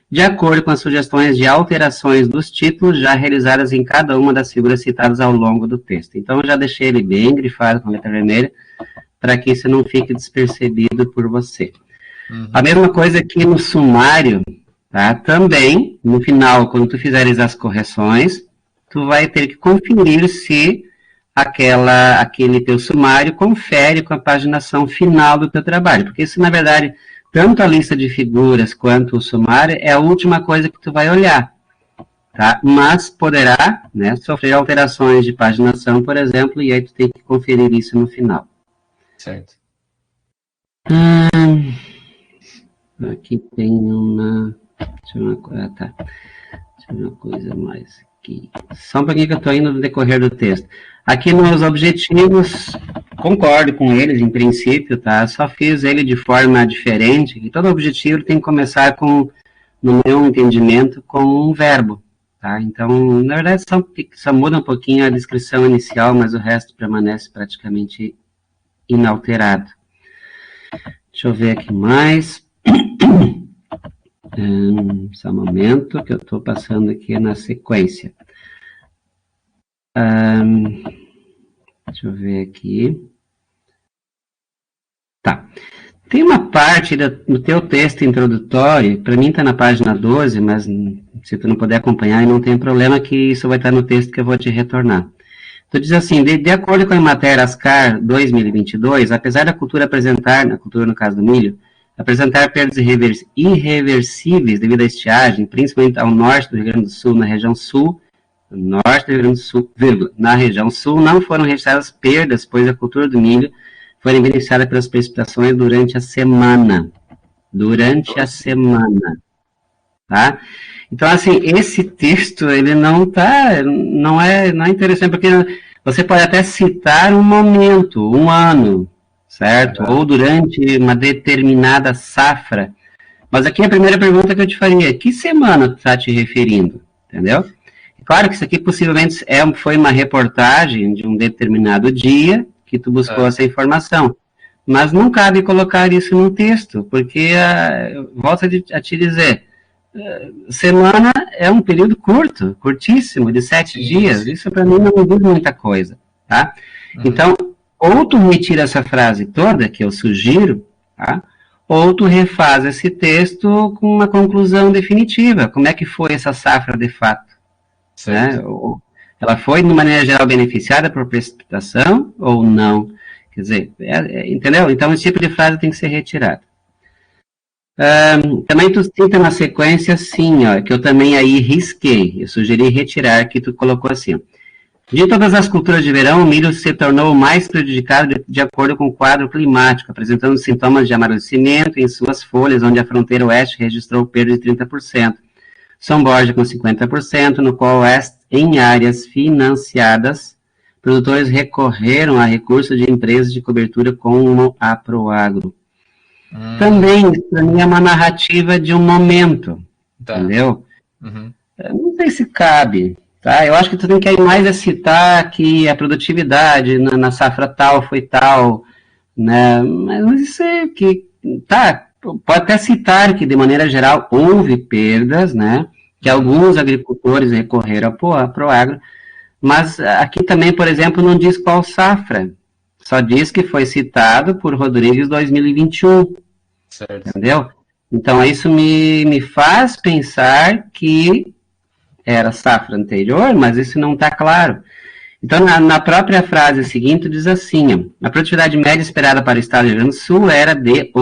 C: de acordo com as sugestões de alterações dos títulos já realizadas em cada uma das figuras citadas ao longo do texto. Então, eu já deixei ele bem grifado com letra vermelha, para que isso não fique despercebido por você. A mesma coisa aqui no sumário, tá? Também, no final, quando tu fizeres as correções, tu vai ter que conferir se aquele teu sumário confere com a paginação final do teu trabalho, porque isso, na verdade, tanto a lista de figuras quanto o sumário é a última coisa que tu vai olhar, tá? Mas poderá, né, sofrer alterações de paginação, por exemplo, e aí tu tem que conferir isso no final.
B: Certo.
C: Aqui tem uma... Deixa eu ver uma coisa mais aqui. Só um pouquinho que eu estou indo no decorrer do texto. Aqui nos objetivos, concordo com eles em princípio, tá? Só fiz ele de forma diferente, que todo objetivo tem que começar com, no meu entendimento, com um verbo, tá? Então, na verdade, só muda um pouquinho a descrição inicial, mas o resto permanece praticamente inalterado. Deixa eu ver aqui mais. Só um momento, que eu estou passando aqui na sequência. Deixa eu ver aqui. Tá. Tem uma parte do teu texto introdutório, para mim está na página 12, mas se tu não puder acompanhar, não tem problema, que isso vai estar no texto que eu vou te retornar. Tu diz assim, de acordo com a matéria ASCAR 2022, apesar da cultura apresentar, na cultura no caso do milho, apresentar perdas irreversíveis devido à estiagem, principalmente ao norte do Rio Grande do Sul, na região sul, norte do Rio Grande do Sul, na região sul, não foram registradas perdas, pois a cultura do milho foi beneficiada pelas precipitações durante a semana. Tá? Então, assim, esse texto, ele não é interessante, porque você pode até citar um momento, um ano, certo? Ou durante uma determinada safra. Mas aqui a primeira pergunta que eu te faria, que semana tu está te referindo? Entendeu? Claro que isso aqui possivelmente foi uma reportagem de um determinado dia que tu buscou essa informação. Mas não cabe colocar isso num texto, porque, volto a te dizer, semana é um período curtíssimo, de 7 dias. Isso para mim não muda muita coisa, tá? Então, ou tu retira essa frase toda, que eu sugiro, tá? Ou tu refaz esse texto com uma conclusão definitiva. Como é que foi essa safra de fato? Né? Ela foi, de maneira geral, beneficiada por precipitação ou não? Quer dizer, entendeu? Então, esse tipo de frase tem que ser retirado. Também tu cita na sequência, sim, ó, que eu também aí risquei. Eu sugeri retirar, que tu colocou assim. De todas as culturas de verão, o milho se tornou o mais prejudicado de acordo com o quadro climático, apresentando sintomas de amadurecimento em suas folhas, onde a fronteira oeste registrou perda de 30%. São Borja com 50%, no qual oeste, em áreas financiadas, produtores recorreram a recursos de empresas de cobertura como a Proagro. Também, para mim, é uma narrativa de um momento, entendeu? Eu não sei se cabe, tá? Eu acho que tu tem que ir mais citar que a produtividade na safra tal foi tal, né? Mas isso é que, tá, pode até citar que, de maneira geral, houve perdas, né? Que alguns agricultores recorreram à Proagro, mas aqui também, por exemplo, não diz qual safra, só diz que foi citado por Rodrigues 2021, certo. Entendeu? Então, isso me faz pensar que era safra anterior, mas isso não está claro. Então, na própria frase seguinte, diz assim, ó, a produtividade média esperada para o estado do Rio Grande do Sul era de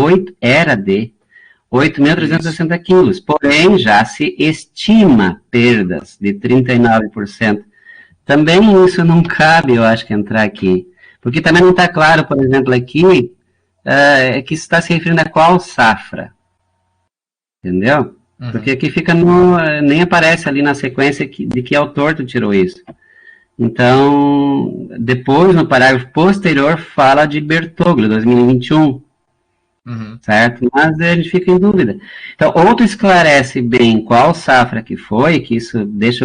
C: 8.360 quilos, porém já se estima perdas de 39%. Também isso não cabe, eu acho, que entrar aqui, porque também não está claro, por exemplo, aqui, que isso está se referindo a qual safra, entendeu? Porque aqui fica nem aparece ali na sequência de que autor tu tirou isso. Então, depois, no parágrafo posterior, fala de Bertoglio, 2021, certo? Mas a gente fica em dúvida. Então, ou tu esclarece bem qual safra que foi, que isso deixa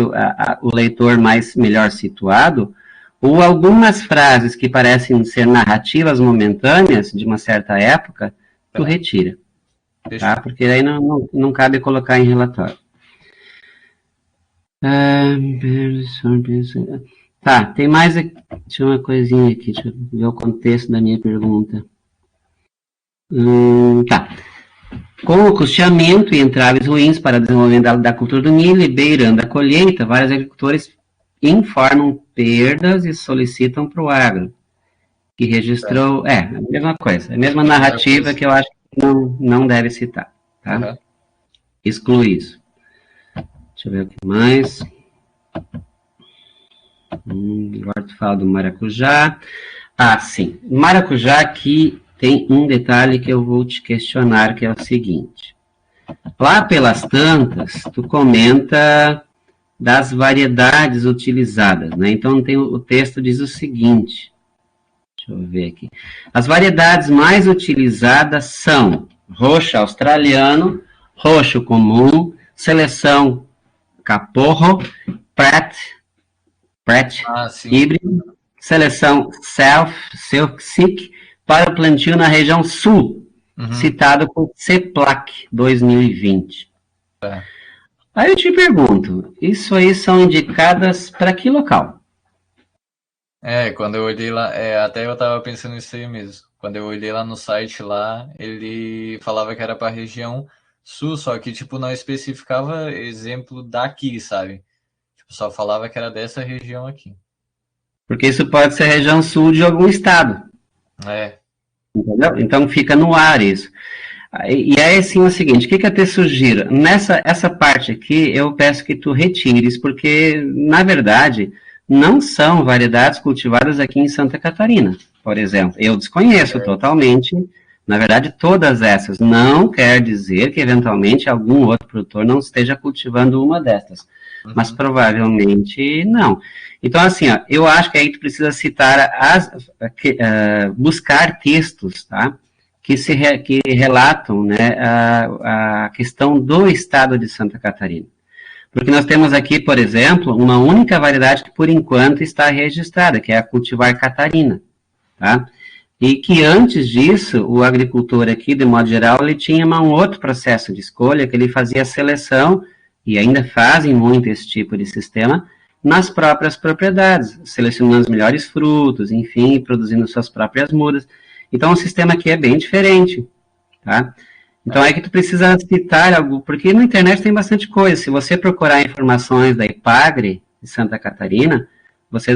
C: o leitor melhor situado, ou algumas frases que parecem ser narrativas momentâneas de uma certa época, tu retira. Tá? Porque aí não cabe colocar em relatório. Tá, tem mais aqui, deixa uma coisinha aqui, deixa eu ver o contexto da minha pergunta. Tá. Com o custeamento e entraves ruins para o desenvolvimento da cultura do milho e beirando a colheita, vários agricultores informam perdas e solicitam para o agro, que registrou, a mesma coisa, a mesma narrativa que eu acho que não deve citar, tá? Exclui isso. Deixa eu ver o que mais. Agora tu fala do maracujá. Sim, maracujá aqui tem um detalhe que eu vou te questionar, que é o seguinte. Lá pelas tantas, tu comenta das variedades utilizadas, né? Então o texto diz o seguinte, deixa eu ver aqui. As variedades mais utilizadas são roxo australiano, roxo comum, seleção caporro, Pratt híbrido, seleção Silk para o plantio na região sul, citado por CEPLAC 2020. Aí eu te pergunto, isso aí são indicadas para que local?
B: Quando eu olhei lá, até eu tava pensando nisso aí mesmo. Quando eu olhei lá no site lá, ele falava que era para região sul, só que tipo não especificava exemplo daqui, sabe? Tipo, só falava que era dessa região aqui.
C: Porque isso pode ser região sul de algum estado,
B: É,
C: entendeu? Então fica no ar isso. E aí, assim, é o seguinte, o que eu te sugiro? Essa parte aqui, eu peço que tu retires, porque, na verdade, não são variedades cultivadas aqui em Santa Catarina, por exemplo. Eu desconheço totalmente, na verdade, todas essas. Não quer dizer que, eventualmente, algum outro produtor não esteja cultivando uma dessas, mas provavelmente não. Então, assim, ó, eu acho que aí tu precisa citar, buscar textos, tá? Que relatam, né, a questão do estado de Santa Catarina. Porque nós temos aqui, por exemplo, uma única variedade que por enquanto está registrada, que é a cultivar Catarina, tá? E que antes disso, o agricultor aqui, de modo geral, ele tinha um outro processo de escolha, que ele fazia a seleção, e ainda fazem muito esse tipo de sistema, nas próprias propriedades, selecionando os melhores frutos, enfim, produzindo suas próprias mudas. Então, o sistema aqui é bem diferente, tá? Então, é que tu precisa citar algo, porque na internet tem bastante coisa. Se você procurar informações da IPAGRE, de Santa Catarina, você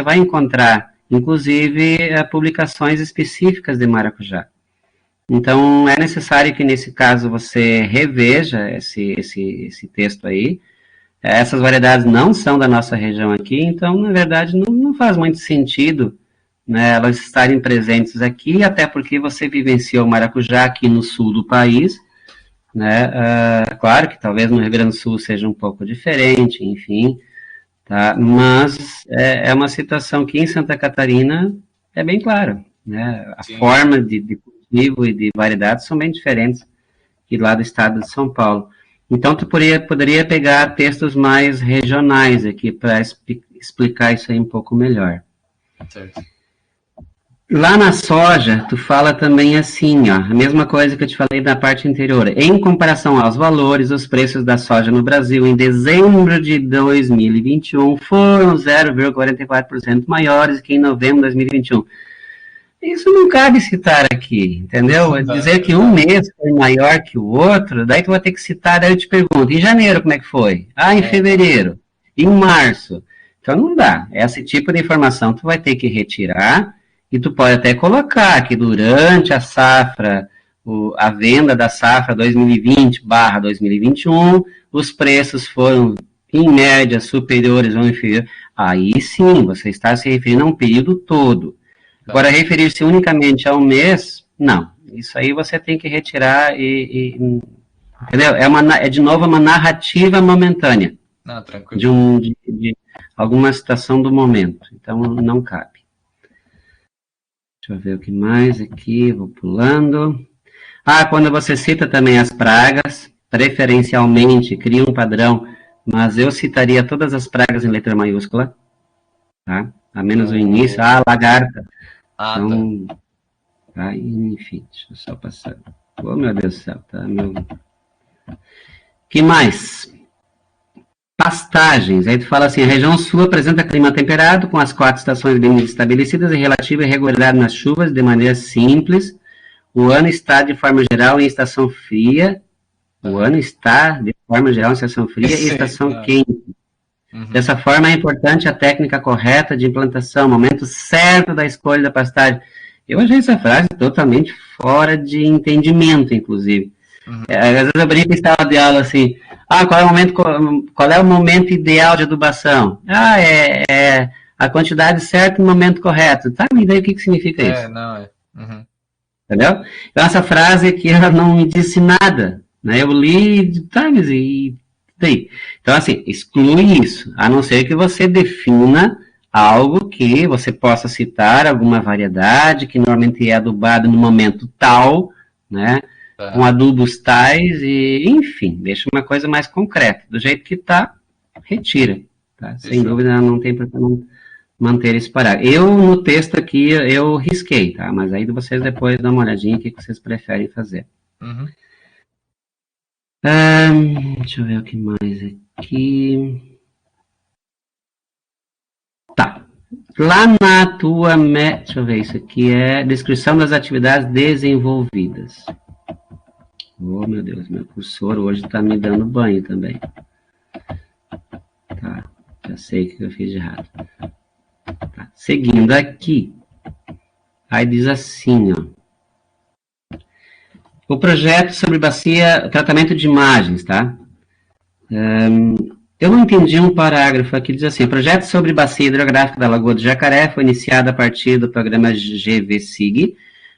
C: vai encontrar, inclusive, publicações específicas de maracujá. Então, é necessário que, nesse caso, você reveja esse texto aí. Essas variedades não são da nossa região aqui, então, na verdade, não faz muito sentido, né, elas estarem presentes aqui, até porque você vivenciou o maracujá aqui no sul do país, né, claro que talvez no Rio Grande do Sul seja um pouco diferente, enfim, tá, mas é uma situação que em Santa Catarina é bem clara, né, a
B: sim.
C: forma de cultivo e de variedades são bem diferentes que lá do estado de São Paulo. Então, tu poderia pegar textos mais regionais aqui para explicar isso aí um pouco melhor.
B: Certo.
C: Lá na soja, tu fala também assim, ó, a mesma coisa que eu te falei na parte anterior. Em comparação aos valores, os preços da soja no Brasil em dezembro de 2021 foram 0,44% maiores que em novembro de 2021. Isso não cabe citar aqui, entendeu? Dizer que um mês foi maior que o outro, daí tu vai ter que citar, daí eu te pergunto, em janeiro como é que foi? Ah, em fevereiro, em março. Então não dá. Esse tipo de informação tu vai ter que retirar e tu pode até colocar que durante a safra, a venda da safra 2020/2021, os preços foram em média superiores ou inferiores. Aí sim, você está se referindo a um período todo. Agora, referir-se unicamente ao mês, não. Isso aí você tem que retirar entendeu? É de novo uma narrativa momentânea.
B: Não, tranquilo.
C: De alguma situação do momento. Então, não cabe. Deixa eu ver o que mais aqui, vou pulando. Quando você cita também as pragas, preferencialmente, cria um padrão, mas eu citaria todas as pragas em letra maiúscula, tá? A menos o início, lagarta. Então, tá, enfim, deixa eu só passar. Oh, meu Deus do céu, tá, meu... Que mais? Pastagens. Aí tu fala assim, a região sul apresenta clima temperado, com as 4 estações bem estabelecidas e relativa irregularidade nas chuvas, de maneira simples. O ano está, de forma geral, em estação fria. O ano está, de forma geral, em estação fria e estação quente. Dessa forma, é importante a técnica correta de implantação, o momento certo da escolha da pastagem. Eu achei essa frase totalmente fora de entendimento, inclusive. Às vezes eu brinco em sala de aula assim, qual é o momento ideal de adubação? É a quantidade certa no momento correto. Tá, me daí o que significa isso? Entendeu? Então essa frase aqui, ela não me disse nada, né? Eu li, tá, mas e daí? Então assim, exclui isso, a não ser que você defina algo que você possa citar, alguma variedade que normalmente é adubada no momento tal, né? Com adubos tais, e enfim, deixa uma coisa mais concreta. Do jeito que está, retira. Tá? Sem dúvida, não tem por que não manter esse parágrafo. Eu, no texto aqui, eu risquei, tá? Mas aí vocês depois dão uma olhadinha o que vocês preferem fazer. Deixa eu ver o que mais aqui. Tá. lá na tua... Deixa eu ver, isso aqui é descrição das atividades desenvolvidas. Oh, meu Deus, meu cursor hoje está me dando banho também. Tá, já sei o que eu fiz de errado. Tá, seguindo aqui. Aí diz assim, ó. O projeto sobre bacia, tratamento de imagens, tá? Eu não entendi um parágrafo aqui, diz assim, o projeto sobre bacia hidrográfica da Lagoa do Jacaré foi iniciado a partir do programa GVSIG,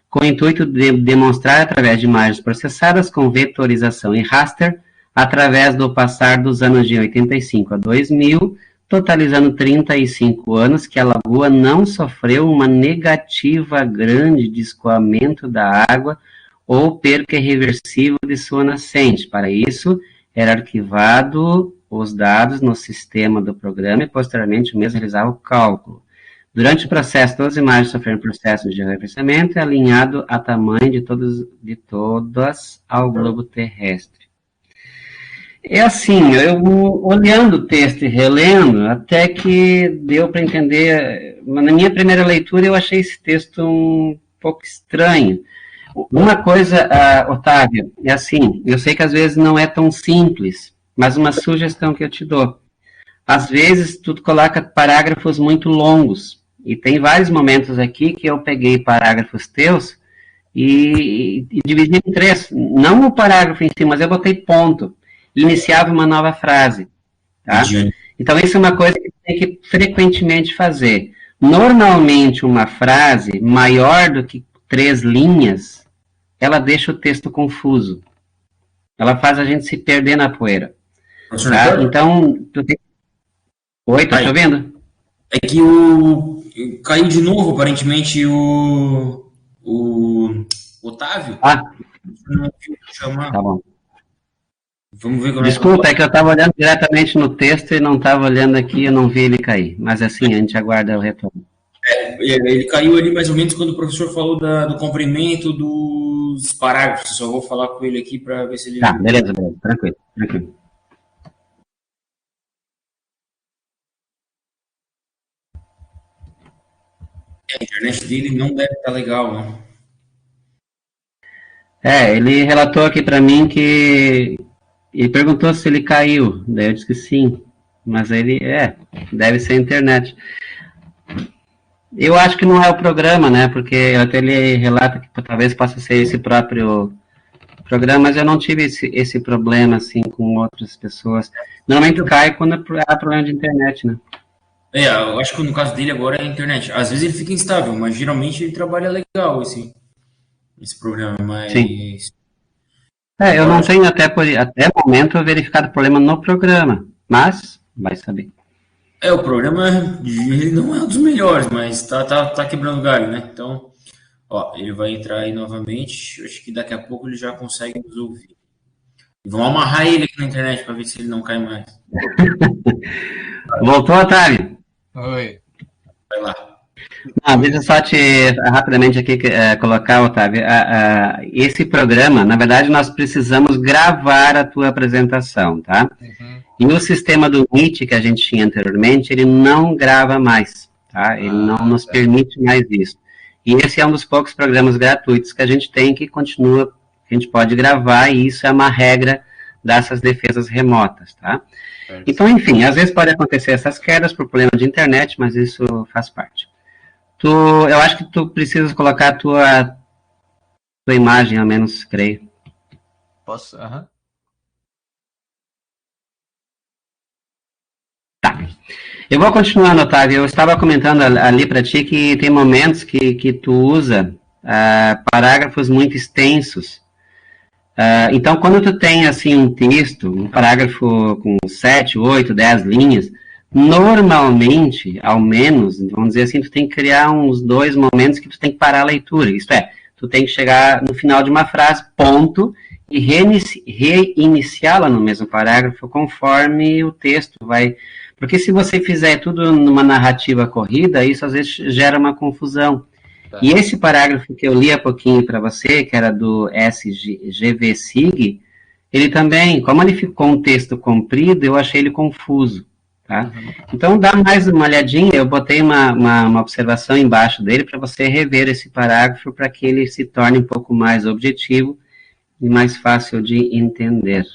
C: com o intuito de demonstrar, através de imagens processadas com vetorização e raster, através do passar dos anos de 85 a 2000, totalizando 35 anos, que a lagoa não sofreu uma negativa grande de escoamento da água ou perca irreversível de sua nascente. Para isso, era arquivado os dados no sistema do programa e, posteriormente, o mesmo realizava o cálculo. Durante o processo, todas as imagens sofreram processo de georreferenciamento e alinhado a tamanho de todas ao globo terrestre. É assim, eu olhando o texto e relendo, até que deu para entender, na minha primeira leitura eu achei esse texto um pouco estranho. Uma coisa, Otávio, é assim, eu sei que às vezes não é tão simples, mas uma sugestão que eu te dou. Às vezes tu coloca parágrafos muito longos, e tem vários momentos aqui que eu peguei parágrafos teus e dividi em 3, não o parágrafo em si, mas eu botei ponto. Iniciava uma nova frase, tá? Então, isso é uma coisa que tem que frequentemente fazer. Normalmente, uma frase maior do que 3 linhas, ela deixa o texto confuso. Ela faz a gente se perder na poeira. Tá? Então, tu tem... Oi, tá te ouvindo?
A: É que caiu de novo, aparentemente, o Otávio. Não viu chamar.
C: Tá bom.
A: Vamos ver como
C: Desculpa, é que eu estava olhando diretamente no texto e não estava olhando aqui, eu não vi ele cair. Mas assim, a gente aguarda o retorno.
A: Ele caiu ali mais ou menos quando o professor falou do comprimento dos parágrafos. Só vou falar com ele aqui para ver se ele...
C: Tá, beleza, tranquilo.
A: A internet dele não deve estar legal, né?
C: Ele relatou aqui para mim que... Ele perguntou se ele caiu, daí eu disse que sim, mas ele, deve ser a internet. Eu acho que não é o programa, né, porque até ele relata que talvez possa ser esse próprio programa, mas eu não tive esse problema, assim, com outras pessoas. Normalmente cai quando há problema de internet, né.
A: Eu acho que no caso dele agora é a internet. Às vezes ele fica instável, mas geralmente ele trabalha legal esse programa, mas...
C: Sim. Eu não tenho até o momento verificado problema no programa, mas vai saber.
A: O programa ele não é um dos melhores, mas tá quebrando galho, né? Então, ele vai entrar aí novamente. Acho que daqui a pouco ele já consegue nos ouvir. Vamos amarrar ele aqui na internet para ver se ele não cai mais.
C: Voltou, Otávio?
B: Oi.
A: Vai lá.
C: Deixa eu só te rapidamente aqui colocar, Otávio, esse programa, na verdade, nós precisamos gravar a tua apresentação, tá? Uhum. E o sistema do Meet que a gente tinha anteriormente, ele não grava mais, tá? Ele não nos permite mais isso. E esse é um dos poucos programas gratuitos que a gente tem que continua, que a gente pode gravar, e isso é uma regra dessas defesas remotas, tá? Então, enfim, às vezes pode acontecer essas quedas por problema de internet, mas isso faz parte. Eu acho que tu precisas colocar a tua imagem, ao menos, creio.
B: Posso? Aham.
C: Tá. Eu vou continuando, Otávio. Eu estava comentando ali para ti que tem momentos que tu usa parágrafos muito extensos. Então, quando tu tem, assim, um texto, um parágrafo com 7, 8, 10 linhas... Normalmente, ao menos, vamos dizer assim, tu tem que criar uns 2 momentos que tu tem que parar a leitura. Isto é, tu tem que chegar no final de uma frase, ponto, e reiniciá-la no mesmo parágrafo conforme o texto vai... Porque se você fizer tudo numa narrativa corrida, isso às vezes gera uma confusão. Tá. E esse parágrafo que eu li há pouquinho para você, que era do SGVSIG, ele também, como ele ficou um texto comprido, eu achei ele confuso. Tá? Então, dá mais uma olhadinha, eu botei uma observação embaixo dele para você rever esse parágrafo para que ele se torne um pouco mais objetivo e mais fácil de entender.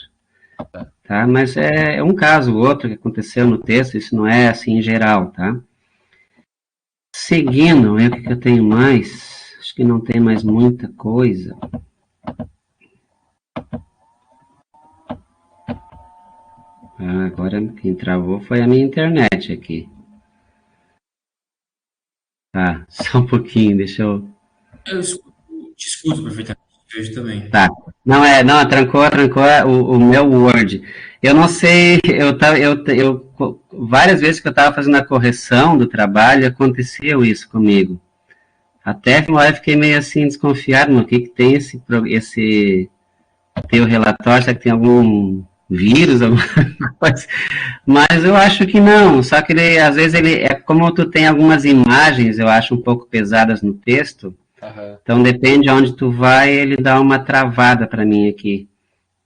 C: Tá? Mas é um caso ou outro que aconteceu no texto, isso não é assim em geral, tá? Seguindo, o que eu tenho mais? Acho que não tem mais muita coisa. Agora quem travou foi a minha internet aqui. Tá, só um pouquinho, deixa eu...
A: Eu te escuto perfeitamente, vejo também.
C: Tá, não, trancou o meu Word. Eu não sei, várias vezes que eu estava fazendo a correção do trabalho, aconteceu isso comigo. Até uma hora eu fiquei meio assim, desconfiado, no que tem esse teu relatório, será que tem algum vírus, alguma coisa? Mas eu acho que não, só que ele, às vezes como tu tem algumas imagens, eu acho um pouco pesadas no texto, então depende de onde tu vai, ele dá uma travada para mim aqui.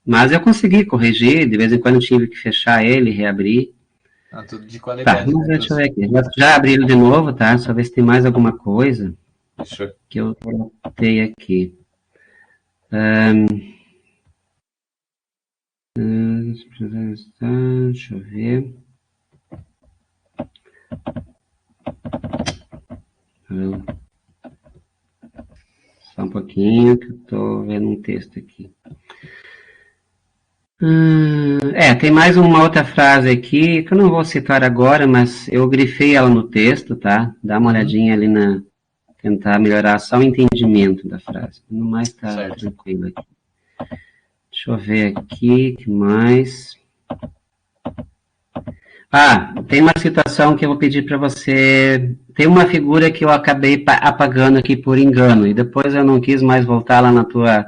C: Mas eu consegui corrigir, de vez em quando eu tive que fechar ele, reabrir.
B: Tudo de qualidade.
C: Tá, deixa eu ver aqui. Já abri ele de novo, tá? Só ver se tem mais alguma coisa que eu botei aqui. Deixa eu ver. Só um pouquinho que eu estou vendo um texto aqui. Tem mais uma outra frase aqui que eu não vou citar agora, mas eu grifei ela no texto, tá? Dá uma olhadinha ali tentar melhorar só o entendimento da frase. No mais tá tranquilo aqui. Deixa eu ver aqui, que mais? Tem uma situação que eu vou pedir para você. Tem uma figura que eu acabei apagando aqui por engano, e depois eu não quis mais voltar lá na tua...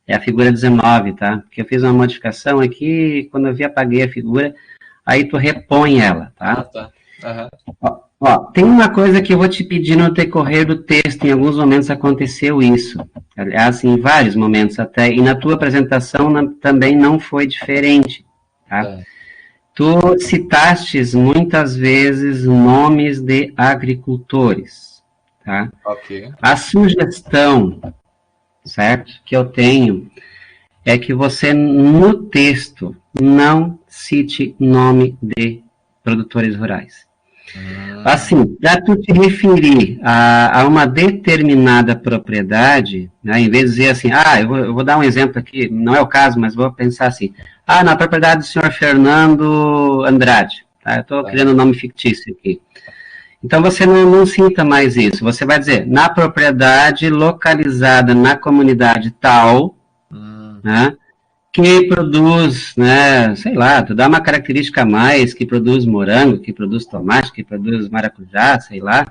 C: É a figura 19, tá? Porque eu fiz uma modificação aqui, e quando eu vi, apaguei a figura, aí tu repõe ela, tá?
B: Tá.
C: Tem uma coisa que eu vou te pedir no decorrer do texto, em alguns momentos aconteceu isso. Aliás, em vários momentos até, e na tua apresentação também não foi diferente, tá? Tu citastes muitas vezes nomes de agricultores, tá?
B: Ok.
C: A sugestão, certo, que eu tenho é que você no texto não cite nome de produtores rurais. Assim, para tu te referir a uma determinada propriedade, né, em vez de dizer assim, eu vou dar um exemplo aqui, não é o caso, mas vou pensar assim, na propriedade do senhor Fernando Andrade, tá? Eu estou criando um nome fictício aqui. Então, você não cita mais isso, você vai dizer, na propriedade localizada na comunidade tal, né, que produz, né, sei lá, tu dá uma característica a mais, que produz morango, que produz tomate, que produz maracujá, sei lá.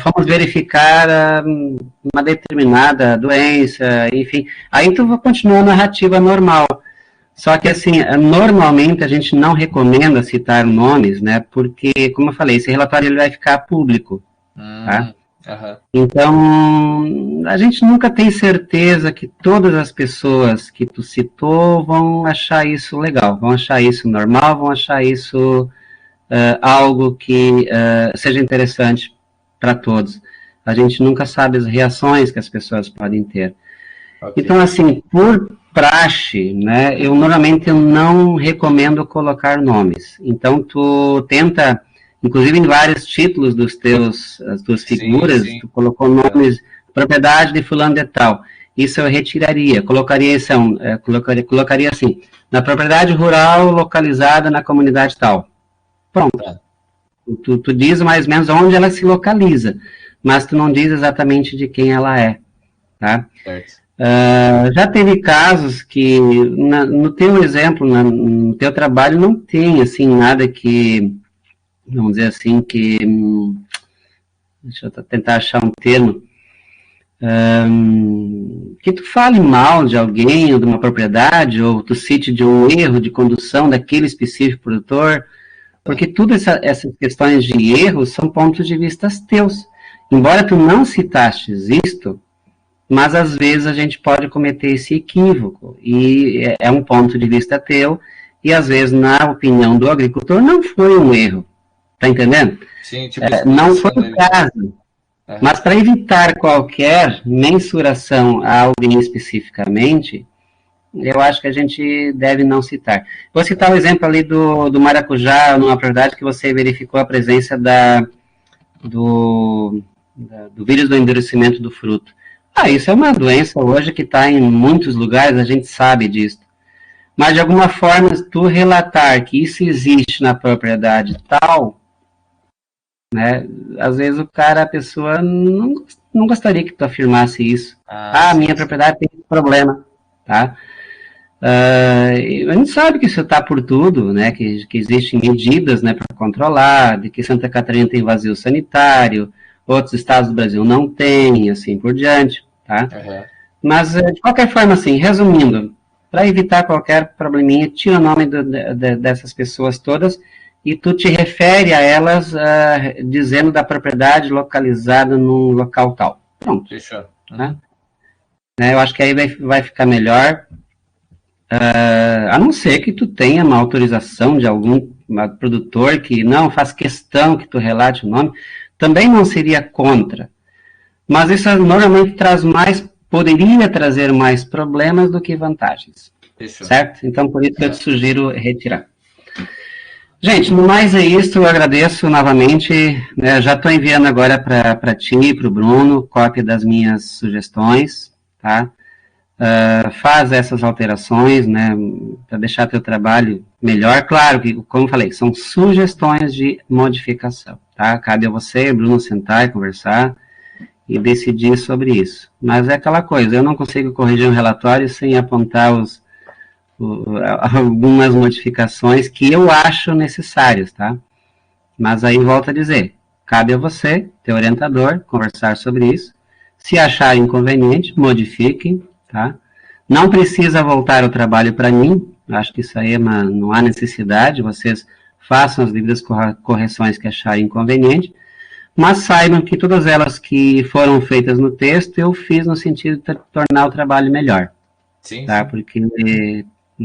C: Fomos verificar uma determinada doença, enfim. Aí tu vai continuar a narrativa normal. Só que, assim, normalmente a gente não recomenda citar nomes, né, porque, como eu falei, esse relatório ele vai ficar público, tá? Então, a gente nunca tem certeza que todas as pessoas que tu citou vão achar isso legal, vão achar isso normal, vão achar isso algo que seja interessante para todos. A gente nunca sabe as reações que as pessoas podem ter. Então, assim, por praxe, né, eu normalmente não recomendo colocar nomes. Então, tu tenta... Inclusive, em vários títulos das tuas figuras, tu colocou nomes, propriedade de fulano de tal. Isso eu retiraria, colocaria assim, na propriedade rural localizada na comunidade tal. Pronto. Tu diz mais ou menos onde ela se localiza, mas tu não diz exatamente de quem ela é, tá? Já teve casos que, no teu exemplo, no teu trabalho, não tem, assim, nada que... vamos dizer assim, que, deixa eu tentar achar um termo, que tu fale mal de alguém ou de uma propriedade, ou tu cite de um erro de condução daquele específico produtor, porque todas essas questões de erro são pontos de vista teus. Embora tu não citastes isto, mas às vezes a gente pode cometer esse equívoco, e é um ponto de vista teu, e às vezes, na opinião do agricultor, não foi um erro. Tá entendendo?
B: Sim, tipo,
C: não foi o caso. Mas para evitar qualquer mensuração a alguém especificamente, eu acho que a gente deve não citar. Vou citar o exemplo ali do maracujá, numa propriedade que você verificou a presença do vírus do endurecimento do fruto. Isso é uma doença hoje que está em muitos lugares, a gente sabe disso. Mas, de alguma forma, tu relatar que isso existe na propriedade tal, né, às vezes a pessoa não gostaria que tu afirmasse isso. Minha propriedade tem problema, tá? A gente sabe que isso está por tudo, né, que existem medidas, né, para controlar, de que Santa Catarina tem vazio sanitário, outros estados do Brasil não têm, assim por diante, tá? Mas, de qualquer forma, assim, resumindo, para evitar qualquer probleminha, tira o nome dessas pessoas todas e tu te refere a elas dizendo da propriedade localizada num local tal. Pronto.
B: Fechou.
C: Né? Eu acho que aí vai ficar melhor, a não ser que tu tenha uma autorização de algum produtor que não faz questão que tu relate o nome, também não seria contra. Mas isso normalmente poderia trazer mais problemas do que vantagens.
B: Fechou.
C: Certo? Então, por isso que eu te sugiro retirar. Gente, no mais é isso, eu agradeço novamente, né, já estou enviando agora para ti e para o Bruno, cópia das minhas sugestões, tá? Faz essas alterações, né, para deixar teu trabalho melhor. Claro que, como eu falei, são sugestões de modificação, tá? Cabe a você, Bruno, sentar e conversar e decidir sobre isso. Mas é aquela coisa, eu não consigo corrigir um relatório sem apontar algumas modificações que eu acho necessárias, tá? Mas aí volto a dizer, cabe a você, teu orientador, conversar sobre isso. Se achar inconveniente, modifiquem, tá? Não precisa voltar o trabalho para mim, acho que isso aí não há necessidade, vocês façam as devidas correções que acharem inconveniente, mas saibam que todas elas que foram feitas no texto, eu fiz no sentido de tornar o trabalho melhor.
B: Sim.
C: Tá? Porque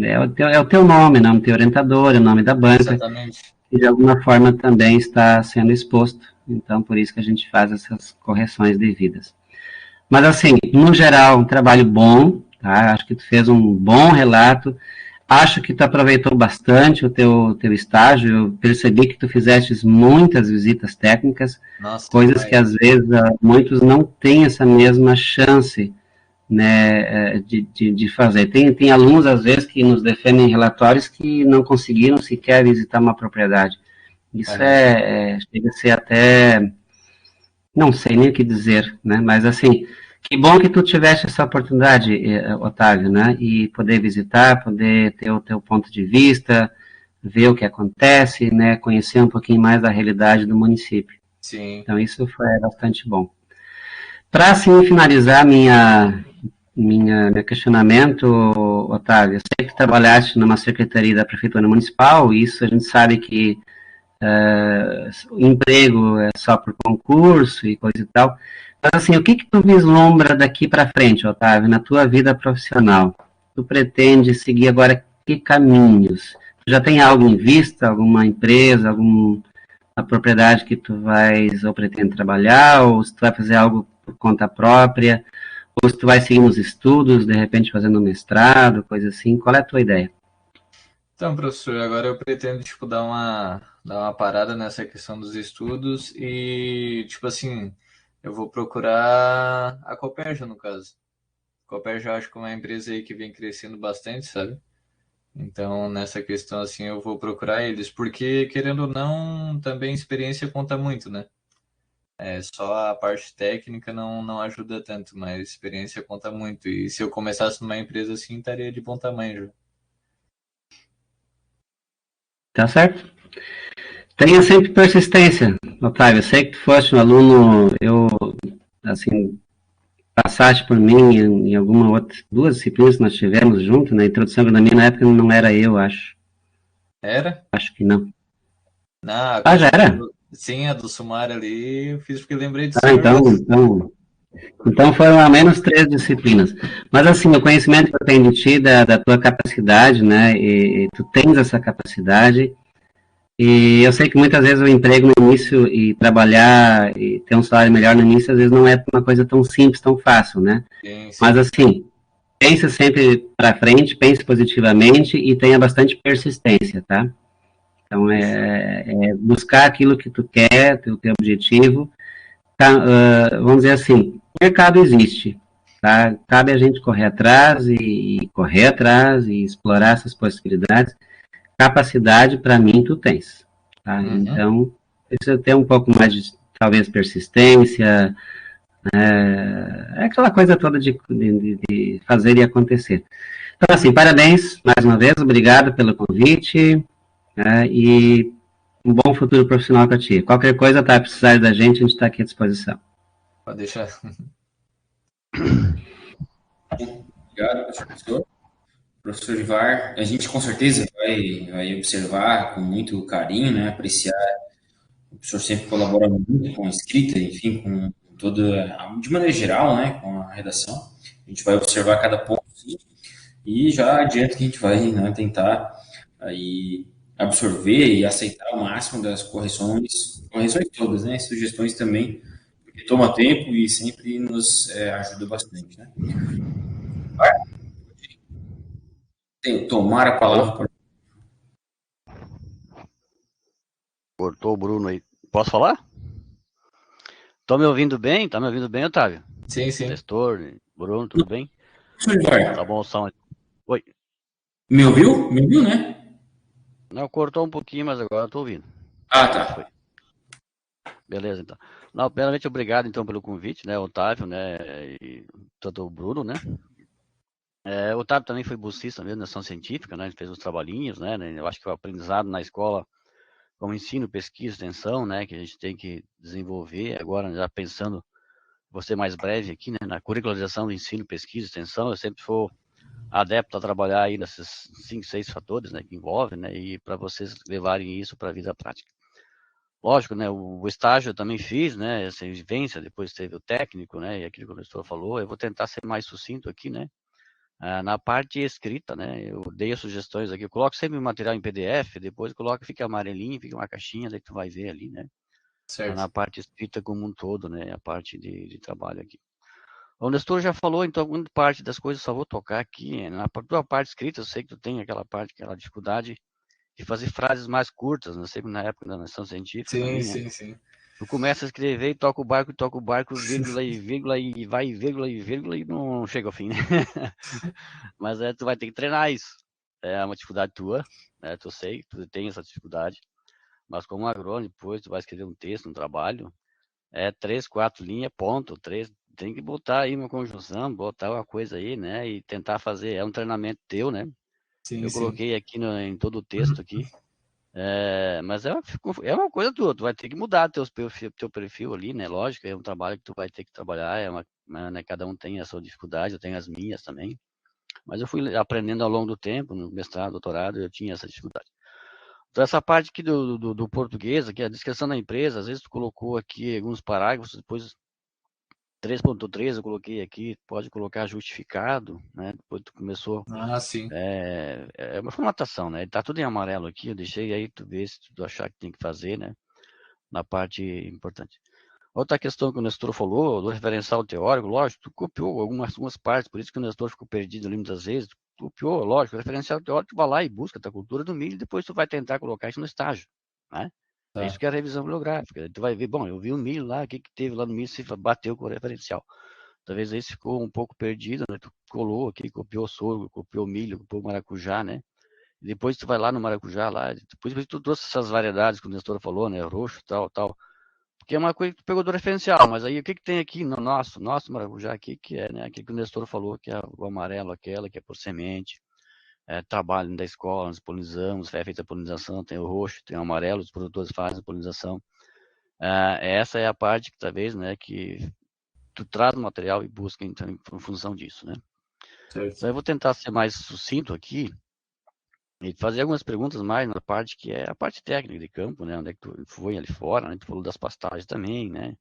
C: é o teu nome, o nome do teu orientador, é o nome da banca,
B: Exatamente.
C: que de alguma forma também está sendo exposto, então por isso que a gente faz essas correções devidas. Mas assim, no geral, um trabalho bom, tá? Acho que tu fez um bom relato, acho que tu aproveitou bastante o teu estágio, eu percebi que tu fizeste muitas visitas técnicas, coisas que às vezes muitos não têm essa mesma chance, né, de fazer. Tem alunos, às vezes, que nos defendem relatórios que não conseguiram sequer visitar uma propriedade. Isso chega a ser até, não sei nem o que dizer, né, mas assim, que bom que tu tivesse essa oportunidade, Otávio, né, e poder visitar, poder ter o teu ponto de vista, ver o que acontece, né, conhecer um pouquinho mais da realidade do município.
B: Sim.
C: Então, isso foi bastante bom. Para, assim, finalizar meu questionamento, Otávio, eu sei que trabalhaste numa secretaria da Prefeitura Municipal, e isso a gente sabe que emprego é só por concurso e coisa e tal, mas assim, o que tu vislumbra daqui para frente, Otávio, na tua vida profissional? Tu pretende seguir agora que caminhos? Tu já tem algo em vista, alguma empresa, alguma propriedade que tu vais ou pretende trabalhar, ou se tu vai fazer algo por conta própria, ou se tu vai seguir nos estudos, de repente fazendo um mestrado, coisa assim, qual é a tua ideia?
B: Então, professor, agora eu pretendo, tipo, dar uma parada nessa questão dos estudos e, tipo assim, eu vou procurar a Copérgia, no caso. A Copérgia eu acho que é uma empresa aí que vem crescendo bastante, sabe? Então, nessa questão, assim, eu vou procurar eles, porque, querendo ou não, também experiência conta muito, né? Só a parte técnica não ajuda tanto, mas experiência conta muito. E se eu começasse numa empresa assim, estaria de bom tamanho já.
C: Tá certo? Tenha sempre persistência, Otávio. Eu sei que tu foste um aluno, assim, passaste por mim em alguma outra, 2 disciplinas que nós tivemos junto, na introdução à agronomia, na época não era eu, acho.
B: Era?
C: Acho que não.
B: Não,
C: já era?
B: Sim, a do sumário ali, eu fiz porque lembrei do
C: Ah,
B: senhor.
C: então, Então foram ao menos 3 disciplinas. Mas assim, o conhecimento que eu tenho de ti, da tua capacidade, né, e tu tens essa capacidade, e eu sei que muitas vezes o emprego no início e trabalhar e ter um salário melhor no início, às vezes não é uma coisa tão simples, tão fácil, né?
B: Sim, sim.
C: Mas assim, pense sempre para frente, pense positivamente e tenha bastante persistência, tá? Então, é buscar aquilo que tu quer, teu objetivo. Tá, vamos dizer assim, o mercado existe, tá? Cabe a gente correr atrás e explorar essas possibilidades. Capacidade, para mim, tu tens, tá? Então, precisa ter um pouco mais de, talvez, persistência, é aquela coisa toda de fazer e acontecer. Então, assim, parabéns mais uma vez, obrigado pelo convite, né, e um bom futuro profissional para ti. Qualquer coisa, tá? Precisar da gente, a gente está aqui à disposição.
B: Pode deixar.
A: Obrigado, professor. Professor Ivar, a gente com certeza vai observar com muito carinho, né, apreciar. O professor sempre colabora muito com a escrita, enfim, com toda, de maneira geral, né, com a redação. A gente vai observar cada ponto, sim, e já adianto que a gente vai, né, tentar aí absorver e aceitar o máximo das correções todas, né, sugestões também, porque toma tempo e sempre nos ajuda bastante, né. Tomar a palavra para
D: Cortou o Bruno aí. Posso falar? Estão me ouvindo bem? Tá me ouvindo bem, Otávio?
B: Sim, sim.
D: Nestor, Bruno, tudo bem?
A: professor Ivar.
D: Tá bom o som. Oi.
A: Me ouviu? Me ouviu, né?
D: Não, cortou um pouquinho, mas agora eu tô ouvindo.
A: Ah, tá.
D: Foi. Beleza, então. Não, primeiramente, obrigado, então, pelo convite, né, Otávio, né, e tanto o Bruno, né. O Otávio também foi bolsista mesmo na ação científica, né, ele fez os trabalhinhos, né, eu acho que o aprendizado na escola, como ensino, pesquisa, extensão, né, que a gente tem que desenvolver, agora já pensando, vou ser mais breve aqui, né, na curricularização do ensino, pesquisa, extensão, eu sempre for adepto a trabalhar aí nesses 5, 6 fatores, né, que envolvem, né, e para vocês levarem isso para a vida prática. Lógico, né, o estágio eu também fiz, né, essa vivência, depois teve o técnico, né, e aquilo que o professor falou, eu vou tentar ser mais sucinto aqui, né, na parte escrita, né, eu dei as sugestões aqui, eu coloco sempre o material em PDF, depois coloco, fica amarelinho, fica uma caixinha, daí tu vai ver ali, né, na
B: Certo.
D: parte escrita como um todo, né, a parte de trabalho aqui. O Nestor já falou, então, grande parte das coisas, só vou tocar aqui, na tua parte escrita, eu sei que tu tem aquela parte, aquela dificuldade de fazer frases mais curtas, né, sempre na época da nação científica
B: Sim,
D: também, né,
B: sim, sim.
D: tu começa a escrever e toca o barco, vírgula, e vai, vírgula, e não chega ao fim, né? Mas tu vai ter que treinar isso. É uma dificuldade tua, né? Tu sei, tu tem essa dificuldade. Mas como agrônomo, depois tu vai escrever um texto, um trabalho, 3, 4 linhas, ponto, 3, tem que botar aí uma conjunção, botar uma coisa aí, né? E tentar fazer, é um treinamento teu, né?
B: Sim,
D: Eu
B: sim.
D: coloquei aqui em todo o texto aqui, mas é uma coisa tua, tu vai ter que mudar teu perfil ali, né? Lógico, é um trabalho que tu vai ter que trabalhar, né? Cada um tem a sua dificuldade, eu tenho as minhas também. Mas eu fui aprendendo ao longo do tempo, no mestrado, doutorado, eu tinha essa dificuldade. Então, essa parte aqui do português, aqui, a descrição da empresa, às vezes tu colocou aqui alguns parágrafos, depois 3.3 eu coloquei aqui, pode colocar justificado, né? Depois tu começou
B: Ah, sim.
D: é uma formatação, né? Tá tudo em amarelo aqui, eu deixei aí, tu vê se tu achar que tem que fazer, né? Na parte importante. Outra questão que o Nestor falou, do referencial teórico, lógico, tu copiou algumas partes, por isso que o Nestor ficou perdido ali muitas vezes, tu copiou, lógico, o referencial teórico, tu vai lá e busca a tua cultura do milho, e depois tu vai tentar colocar isso no estágio, né? É isso
B: Tá.
D: que é a revisão bibliográfica. Tu vai ver, bom, eu vi o milho lá, o que teve lá no milho, se bateu com o referencial. Talvez aí ficou um pouco perdido, né? Tu colou aqui, copiou sorgo, copiou milho, copiou maracujá, né? E depois tu vai lá no maracujá, lá, depois tu trouxe essas variedades que o Nestor falou, né? Roxo, tal, tal. Porque é uma coisa que tu pegou do referencial, mas aí o que tem aqui no nosso maracujá aqui, que é, né? Aquilo que o Nestor falou, que é o amarelo, aquela que é por semente, trabalho da escola, nós polinizamos, é feita a polinização, tem o roxo, tem o amarelo, os produtores fazem a polinização. Essa é a parte que talvez, né, que tu traz o material e busca então, em função disso, né?
B: Certo.
D: Então eu vou tentar ser mais sucinto aqui e fazer algumas perguntas mais na parte que é a parte técnica de campo, né? Onde é que tu foi ali fora, né? Tu falou das pastagens também, né?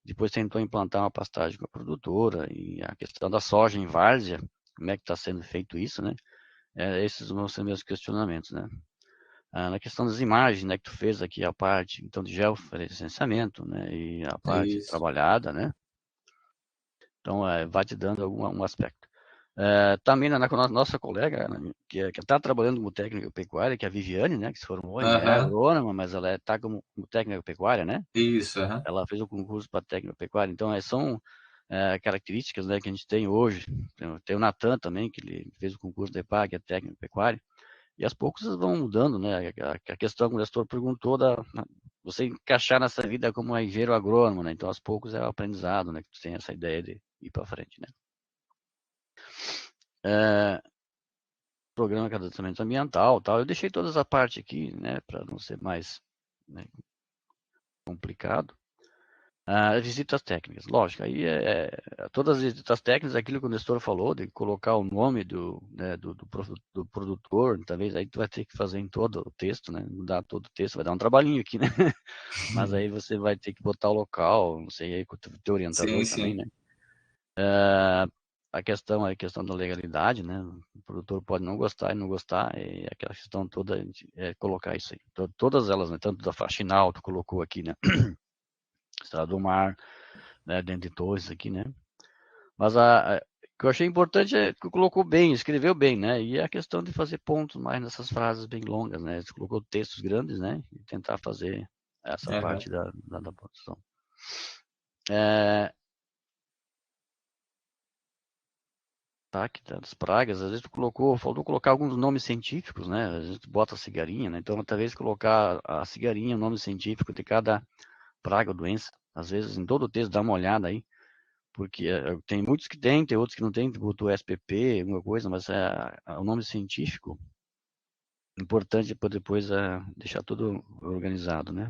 D: Depois tentou implantar uma pastagem com a produtora, e a questão da soja em várzea, como é que está sendo feito isso, né? Esses vão ser meus questionamentos, né? Na questão das imagens, né, que tu fez aqui a parte, então, de georreferenciamento, né, e a parte
B: Isso.
D: trabalhada, né? Então, vai te dando um aspecto. Também na nossa colega, né, que está trabalhando como técnica pecuária, que é a Viviane, né, que se formou, é
B: Aham.
D: agrônoma, mas ela está como técnica pecuária, né?
B: Isso, aham.
D: Ela fez o concurso para técnica pecuária. Então, são características, né, que a gente tem hoje. Tem o Natan também, que ele fez o concurso da EPAG, que é técnica pecuária. E aos poucos eles vão mudando, né? A questão que o gestor perguntou você encaixar nessa vida como um engenheiro agrônomo, né? Então, aos poucos é o aprendizado, né? Que tu tem essa ideia de ir para frente, né? Programa de cadastramento ambiental, tal. Eu deixei toda essa parte aqui, né? Para não ser mais, né, complicado. Visitas técnicas, lógico, aí todas as visitas técnicas, aquilo que o Nestor falou, de colocar o nome né, do produtor, talvez aí tu vai ter que fazer em todo o texto, né, mudar todo o texto, vai dar um trabalhinho aqui, né, mas aí você vai ter que botar o local, não sei, aí com o teu orientador
B: Sim,
D: também,
B: sim.
D: né. A questão da legalidade, né, o produtor pode não gostar e não gostar, e aquela questão toda, colocar isso aí, todas elas, né, tanto da faxinal, tu colocou aqui, né, Estrada do Mar, né, dentre todos aqui, né? Mas o que eu achei importante é que colocou bem, escreveu bem, né? E a questão de fazer pontos mais nessas frases bem longas, né? Você colocou textos grandes, né? E tentar fazer essa
B: Aham.
D: parte da produção. É, ataque das pragas, às vezes faltou colocar alguns nomes científicos, né? Às vezes tu bota a cigarinha, né? Então, talvez colocar a cigarinha, o nome científico de cada praga ou doença. Às vezes, em todo o texto, dá uma olhada aí. Porque tem muitos que tem outros que não tem, botou SPP, alguma coisa, mas o nome científico importante para depois deixar tudo organizado, né?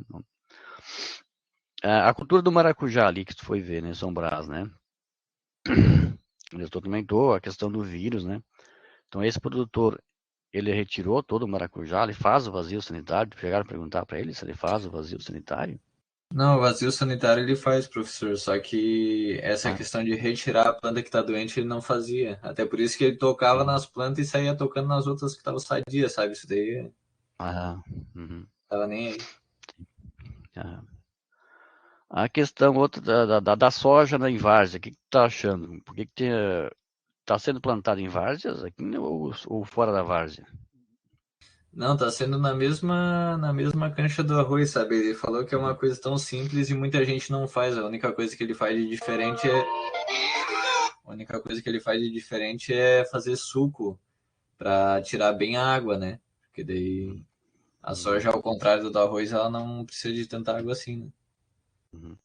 D: A cultura do maracujá ali que tu foi ver, né, São Brás, né? Eu comentou a questão do vírus, né? Então esse produtor, ele retirou todo o maracujá, ele faz o vazio sanitário, chegaram a perguntar para ele se ele faz o vazio sanitário?
B: Não, o vazio sanitário ele faz, professor, só que essa
D: Ah,
B: questão de retirar a planta que está doente ele não fazia. Até por isso que ele tocava nas plantas e saía tocando nas outras que estavam sadias, sabe? Isso daí
D: uhum,
B: tava nem aí.
D: ah. A questão outra da soja na várzea, o que tu tá achando? Por que tá sendo plantado em várzeas aqui ou fora da várzea?
B: Não, tá sendo na mesma cancha do arroz, sabe? Ele falou que é uma coisa tão simples e muita gente não faz. A única coisa que ele faz de diferente é fazer suco para tirar bem a água, né? Porque daí a
D: Uhum,
B: soja, ao contrário do arroz, ela não precisa de tanta água assim, né?
D: uhum.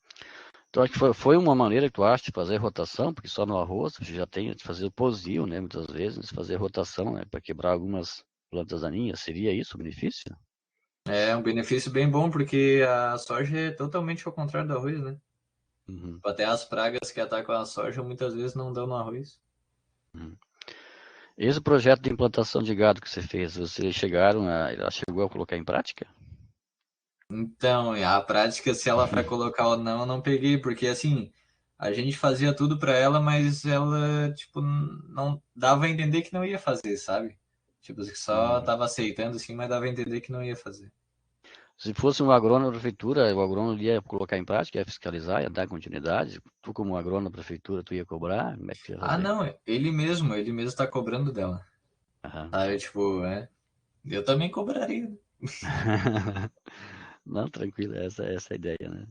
D: Então, acho que foi uma maneira que tu acha de fazer rotação, porque só no arroz você já tem de fazer o posio, né? Muitas vezes, fazer rotação, né? Para quebrar algumas plantas daninhas. Seria isso o benefício?
B: É um benefício bem bom, porque a soja é totalmente ao contrário do arroz, né?
D: Uhum,
B: Até as pragas que atacam a soja muitas vezes não dão no arroz.
D: uhum. Esse projeto de implantação de gado que você fez, vocês ela chegou a colocar em prática?
B: Então, a prática, se ela vai colocar ou não, eu não peguei, porque assim, a gente fazia tudo para ela, mas ela, tipo, não dava a entender que não ia fazer, sabe? Tipo, que só
D: Uhum.
B: tava aceitando, assim, mas dava a entender que não ia fazer.
D: Se fosse um agrônomo da prefeitura, o agrônomo ia colocar em prática, ia fiscalizar, ia dar continuidade. Tu, como agrônomo da prefeitura, tu ia cobrar? Como é que tu ia
B: Ah,
D: fazer?
B: não, ele mesmo tá cobrando dela.
D: Aham.
B: Sabe, tipo, eu também cobraria.
D: Não, tranquilo, essa é a ideia, né?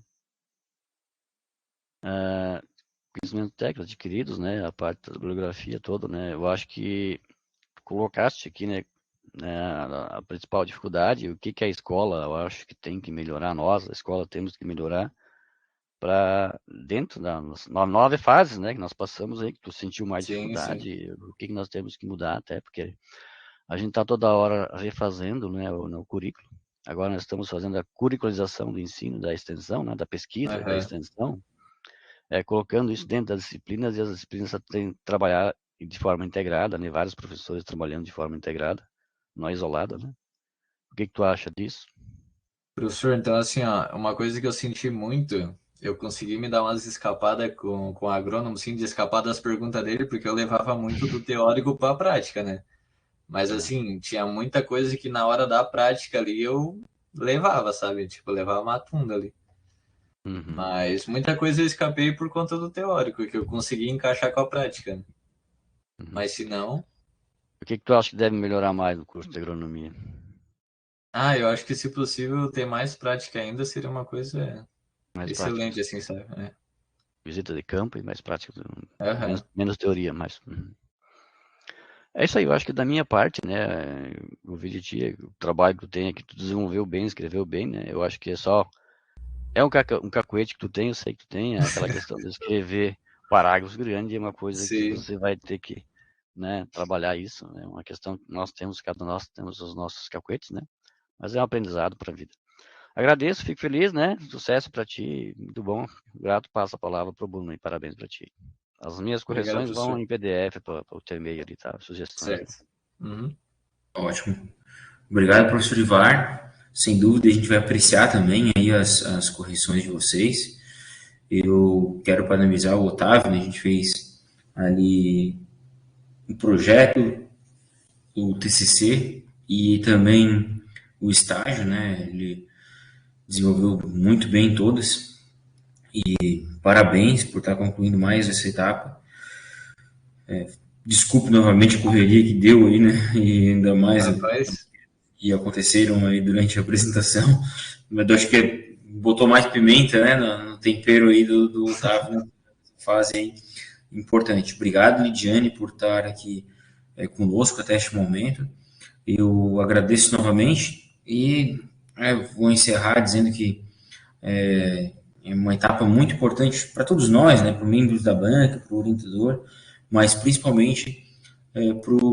D: Conhecimentos técnicos adquiridos, né? A parte da bibliografia toda, né? Eu acho que colocaste aqui, né, a principal dificuldade, o que que a escola, eu acho que tem que melhorar, nós, a escola, temos que melhorar para dentro das 9 fases, né, que nós passamos aí, que tu sentiu mais
B: Sim, sim.
D: dificuldade, o que que nós temos que mudar até, porque a gente está toda hora refazendo, né, o currículo. Agora nós estamos fazendo a curricularização do ensino, da extensão, né, da pesquisa e da
B: Aham.
D: extensão, colocando isso dentro das disciplinas, e as disciplinas têm que trabalhar de forma integrada, né, vários professores trabalhando de forma integrada, não isolada, né. O que que tu acha disso?
B: Professor, então assim, ó, uma coisa que eu senti muito, eu consegui me dar umas escapadas com o agrônomo, sim, de escapar das perguntas dele, porque eu levava muito do teórico para a prática, né? Mas, assim, tinha muita coisa que na hora da prática ali eu levava, sabe? Tipo, levava matunda ali.
D: Uhum.
B: Mas muita coisa eu escapei por conta do teórico, que eu consegui encaixar com a prática, né? Mas se não...
D: O que tu acha que deve melhorar mais no curso de agronomia?
B: eu acho que se possível ter mais prática ainda seria uma coisa
D: Mais
B: excelente,
D: prática.
B: assim, sabe?
D: Visita de campo e mais prática.
B: Aham.
D: Menos teoria, mais. É isso aí, eu acho que da minha parte, né, eu vi de ti, o trabalho que tu tem aqui, tu desenvolveu bem, escreveu bem, né, eu acho que é um cacuete que tu tem, eu sei que tu tem, é aquela questão de escrever parágrafos grandes, é uma coisa que
B: Sim.
D: você vai ter que, né, trabalhar isso, é uma questão que cada nós temos os nossos cacuetes, né, mas é um aprendizado para a vida. Agradeço, fico feliz, né, sucesso para ti, muito bom, grato, passo a palavra para o Bruno e parabéns para ti. As minhas
B: Obrigado,
D: correções vão
B: professor.
D: em PDF para o teu e-mail ali, tá, sugestões.
B: Certo. Uhum.
A: Ótimo. Obrigado, professor Ivar. Sem dúvida, a gente vai apreciar também aí as correções de vocês. Eu quero parabenizar o Otávio, né? A gente fez ali o projeto, o TCC e também o estágio, né? Ele desenvolveu muito bem todas e parabéns por estar concluindo mais essa etapa. Desculpe novamente a correria que deu aí, né? E ainda mais
B: Rapaz,
A: que aconteceram aí durante a apresentação, mas eu acho que botou mais pimenta, né, no tempero aí do Otávio, né? Fase aí importante. Obrigado, Lidiane, por estar aqui conosco até este momento. Eu agradeço novamente e vou encerrar dizendo que é uma etapa muito importante para todos nós, né, para os membros da banca, para o orientador, mas principalmente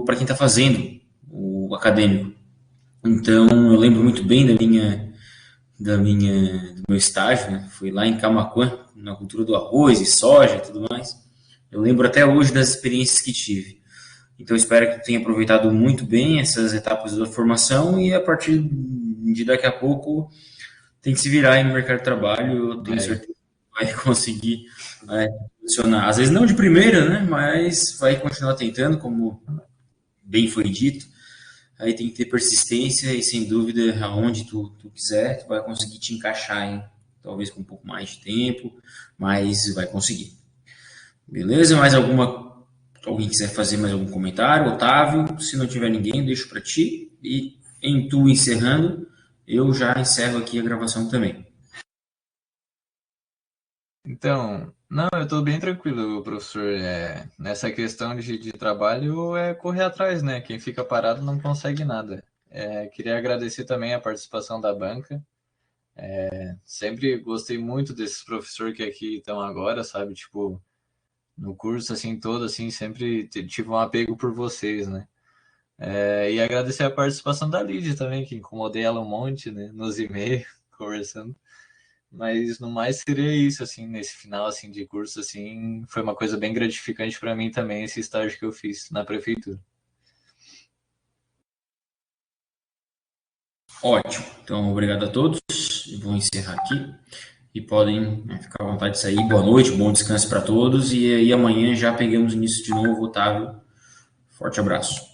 A: para quem está fazendo o acadêmico. Então, eu lembro muito bem do meu estágio, né? Foi lá em Camaquã, na cultura do arroz e soja e tudo mais. Eu lembro até hoje das experiências que tive. Então, espero que tenha aproveitado muito bem essas etapas da formação e a partir de daqui a pouco tem que se virar aí no mercado de trabalho. Eu tenho certeza que vai conseguir funcionar. Às vezes não de primeira, né? Mas vai continuar tentando, como bem foi dito. Aí tem que ter persistência e, sem dúvida, aonde tu quiser, tu vai conseguir te encaixar, hein? Talvez com um pouco mais de tempo, mas vai conseguir. Beleza? Alguém quiser fazer mais algum comentário? Otávio, se não tiver ninguém, eu deixo para ti. E em tu encerrando, eu já encerro aqui a gravação também.
B: então, não, eu estou bem tranquilo, professor. Nessa questão de trabalho é correr atrás, né? Quem fica parado não consegue nada. Queria agradecer também a participação da banca. Sempre gostei muito desses professores que aqui estão agora, sabe? Tipo, no curso, assim, todo, assim, sempre tive um apego por vocês, né? E agradecer a participação da Lídia também, que incomodei ela um monte, né? Nos e-mails, conversando. Mas no mais seria isso, assim, nesse final, assim, de curso, assim, foi uma coisa bem gratificante para mim também, esse estágio que eu fiz na prefeitura.
A: Ótimo. Então, obrigado a todos. Vou encerrar aqui. E podem ficar à vontade de sair. Boa noite, bom descanso para todos. E aí amanhã já pegamos início de novo, Otávio. Forte abraço.